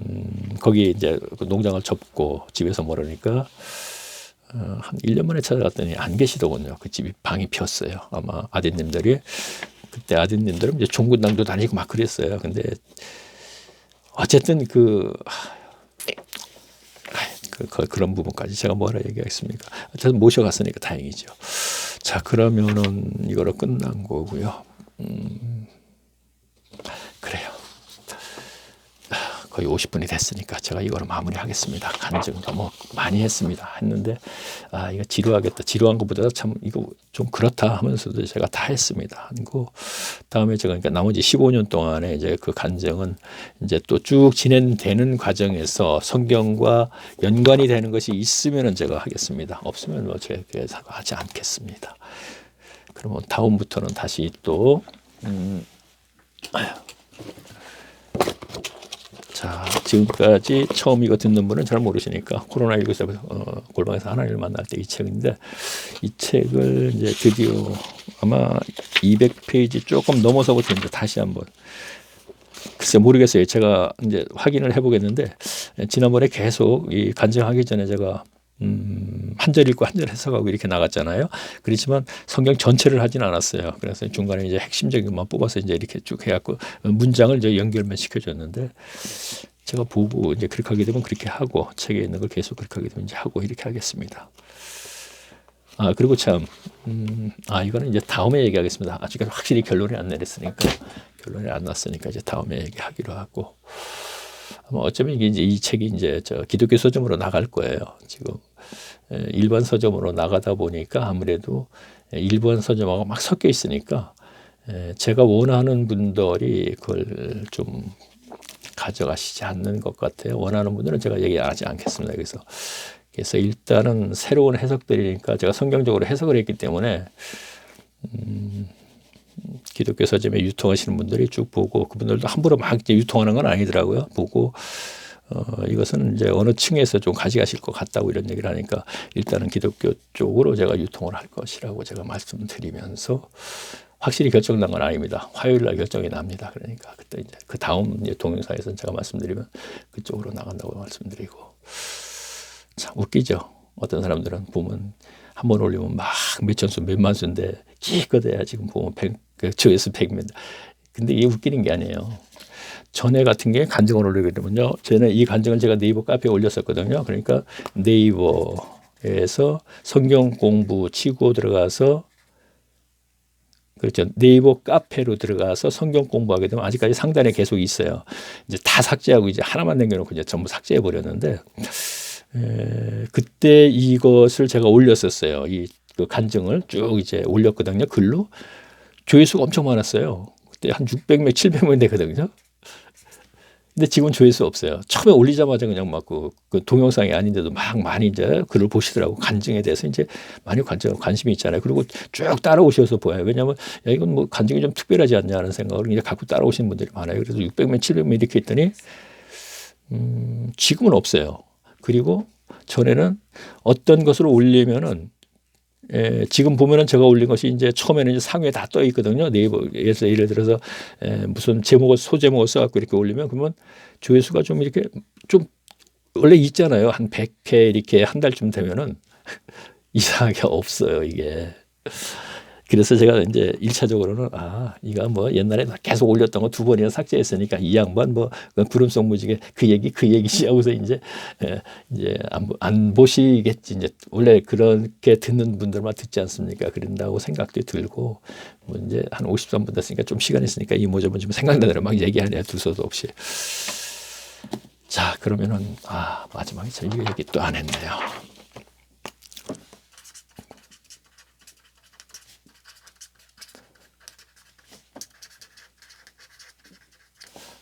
거기 이제 그 농장을 접고 집에서 멀으니까 한 1년 만에 찾아갔더니 안 계시더군요. 그 집이 방이 비었어요. 아마 아드님들이 그때 아드님들은 이제 종군당도 다니고 막 그랬어요. 근데 어쨌든 그런 부분까지 제가 뭐라 얘기하겠습니까? 어쨌든 모셔갔으니까 다행이죠. 자, 그러면은 이거로 끝난 거고요. 그래요. 거의 50분이 됐으니까 제가 이거로 마무리하겠습니다. 간증 너무 많이 했는데 이거 지루하겠다. 지루한 것보다 참 이거 좀 그렇다 하면서도 제가 다 했습니다. 그리고 다음에 제가 그러니까 나머지 15년 동안에 이제 그 간증은 이제 또 쭉 진행되는 과정에서 성경과 연관이 되는 것이 있으면은 제가 하겠습니다. 없으면 뭐 제가 하지 않겠습니다. 그러면 다음부터는 다시 또 자, 지금까지 처음 이거 듣는 분은 잘 모르시니까 코로나19에서 골방에서 하나님을 만날 때 이 책인데 이 책을 이제 드디어 아마 200페이지 조금 넘어서부터 이제 다시 한번 글쎄 모르겠어요. 제가 이제 확인을 해보겠는데 지난번에 계속 이 간증하기 전에 제가 한 절 읽고 한 절 해석하고 이렇게 나갔잖아요. 그렇지만 성경 전체를 하진 않았어요. 그래서 중간에 이제 핵심적인 것만 뽑아서 이제 이렇게 쭉 해갖고 문장을 이제 연결만 시켜줬는데 제가 보고 이제 그렇게 하게 되면 그렇게 하고 책에 있는 걸 계속 그렇게 하게 되면 이제 하고 이렇게 하겠습니다. 그리고 참, 이거는 이제 다음에 얘기하겠습니다. 아직 확실히 결론이 안 났으니까 이제 다음에 얘기하기로 하고. 어쩌면 이제 이 책이 이제 기독교 서점으로 나갈 거예요. 지금 일반 서점으로 나가다 보니까 아무래도 일반 서점하고 막 섞여 있으니까 제가 원하는 분들이 그걸 좀 가져가시지 않는 것 같아요. 원하는 분들은 제가 얘기하지 않겠습니다. 그래서 일단은 새로운 해석들이니까 제가 성경적으로 해석을 했기 때문에 기독교 서점에 유통하시는 분들이 쭉 보고 그분들도 함부로 막 이제 유통하는 건 아니더라고요. 보고 이것은 이제 어느 층에서 좀 가져가실 것 같다고 이런 얘기를 하니까 일단은 기독교 쪽으로 제가 유통을 할 것이라고 제가 말씀드리면서 확실히 결정난 건 아닙니다. 화요일 날 결정이 납니다. 그러니까 그때 이제 그 다음 동영상에서 제가 말씀드리면 그쪽으로 나간다고 말씀드리고 참 웃기죠. 어떤 사람들은 보면 한 번 올리면 막 몇천 수, 몇만 수인데 기껏해야 지금 보면 조회수 100몇. 근데 이게 웃기는 게 아니에요. 전에 같은 게 간증을 올리게 되면요. 전에 이 간증을 제가 네이버 카페에 올렸었거든요. 그러니까 네이버에서 성경 공부 치고 들어가서 그렇죠. 네이버 카페로 들어가서 성경 공부하게 되면 아직까지 상단에 계속 있어요. 이제 다 삭제하고 이제 하나만 남겨놓고 이제 전부 삭제해 버렸는데 그때 이것을 제가 올렸었어요. 그 간증을 쭉 이제 올렸거든요. 글로 조회수가 엄청 많았어요. 그때 한 600명, 700명 되거든요. 근데 지금 조회수 없어요. 처음에 올리자마자 그냥 막 그 동영상이 아닌데도 막 많이 이제 글을 보시더라고. 간증에 대해서 이제 많이 관심이 있잖아요. 그리고 쭉 따라오셔서 보여요. 왜냐하면 이건 뭐 간증이 좀 특별하지 않냐는 생각을 이제 갖고 따라오시는 분들이 많아요. 그래서 600명, 700명 이렇게 했더니 지금은 없어요. 그리고 전에는 어떤 것을 올리면은 지금 보면은 제가 올린 것이 이제 처음에는 이제 상위에 다 떠 있거든요. 네이버에서 예를 들어서 무슨 소제목을 써갖고 이렇게 올리면 그러면 조회수가 좀 이렇게 좀 원래 있잖아요. 한 100회 이렇게 한 달쯤 되면은 이상하게 없어요, 이게. 그래서 제가 이제 1차적으로는 이거 뭐 옛날에 계속 올렸던 거 2번이나 삭제했으니까 이 양반 뭐 구름속 무지개 그 얘기지 하고서 이제 안 보시겠지. 이제 원래 그렇게 듣는 분들만 듣지 않습니까? 그런다고 생각도 들고 뭐 이제 한 53분 됐으니까 좀 시간 있으니까 이 모저분 좀 생각나더라 막 얘기하네요. 둘 서도 없이. 자, 그러면은 마지막에 저 이거 얘기 또 안 했네요.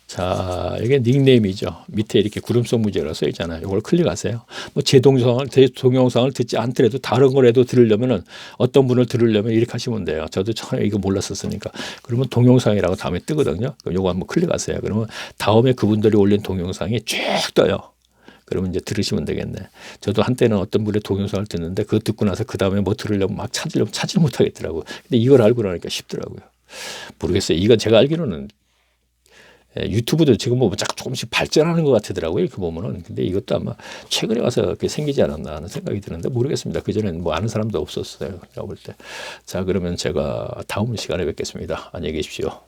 자, 이게 닉네임이죠. 밑에 이렇게 구름속 무제라고 써 있잖아요. 이걸 클릭하세요. 뭐 제 동영상을 듣지 않더라도 다른 거라도 들으려면은 어떤 분을 들으려면 이렇게 하시면 돼요. 저도 처음에 이거 몰랐었으니까. 그러면 동영상이라고 다음에 뜨거든요. 그럼 요거 한번 클릭하세요. 그러면 다음에 그분들이 올린 동영상이 쭉 떠요. 그러면 이제 들으시면 되겠네. 저도 한때는 어떤 분의 동영상을 듣는데 그거 듣고 나서 그 다음에 뭐 들으려면 막 찾으려면 찾지 못하겠더라고요. 근데 이걸 알고 나니까 쉽더라고요. 모르겠어요. 이건 제가 알기로는 유튜브도 지금 뭐 조금씩 발전하는 것 같더라고요. 이렇게 보면은. 근데 이것도 아마 최근에 와서 그렇게 생기지 않았나 하는 생각이 드는데 모르겠습니다. 그전에는 뭐 아는 사람도 없었어요. 제가 볼 때. 자, 그러면 제가 다음 시간에 뵙겠습니다. 안녕히 계십시오.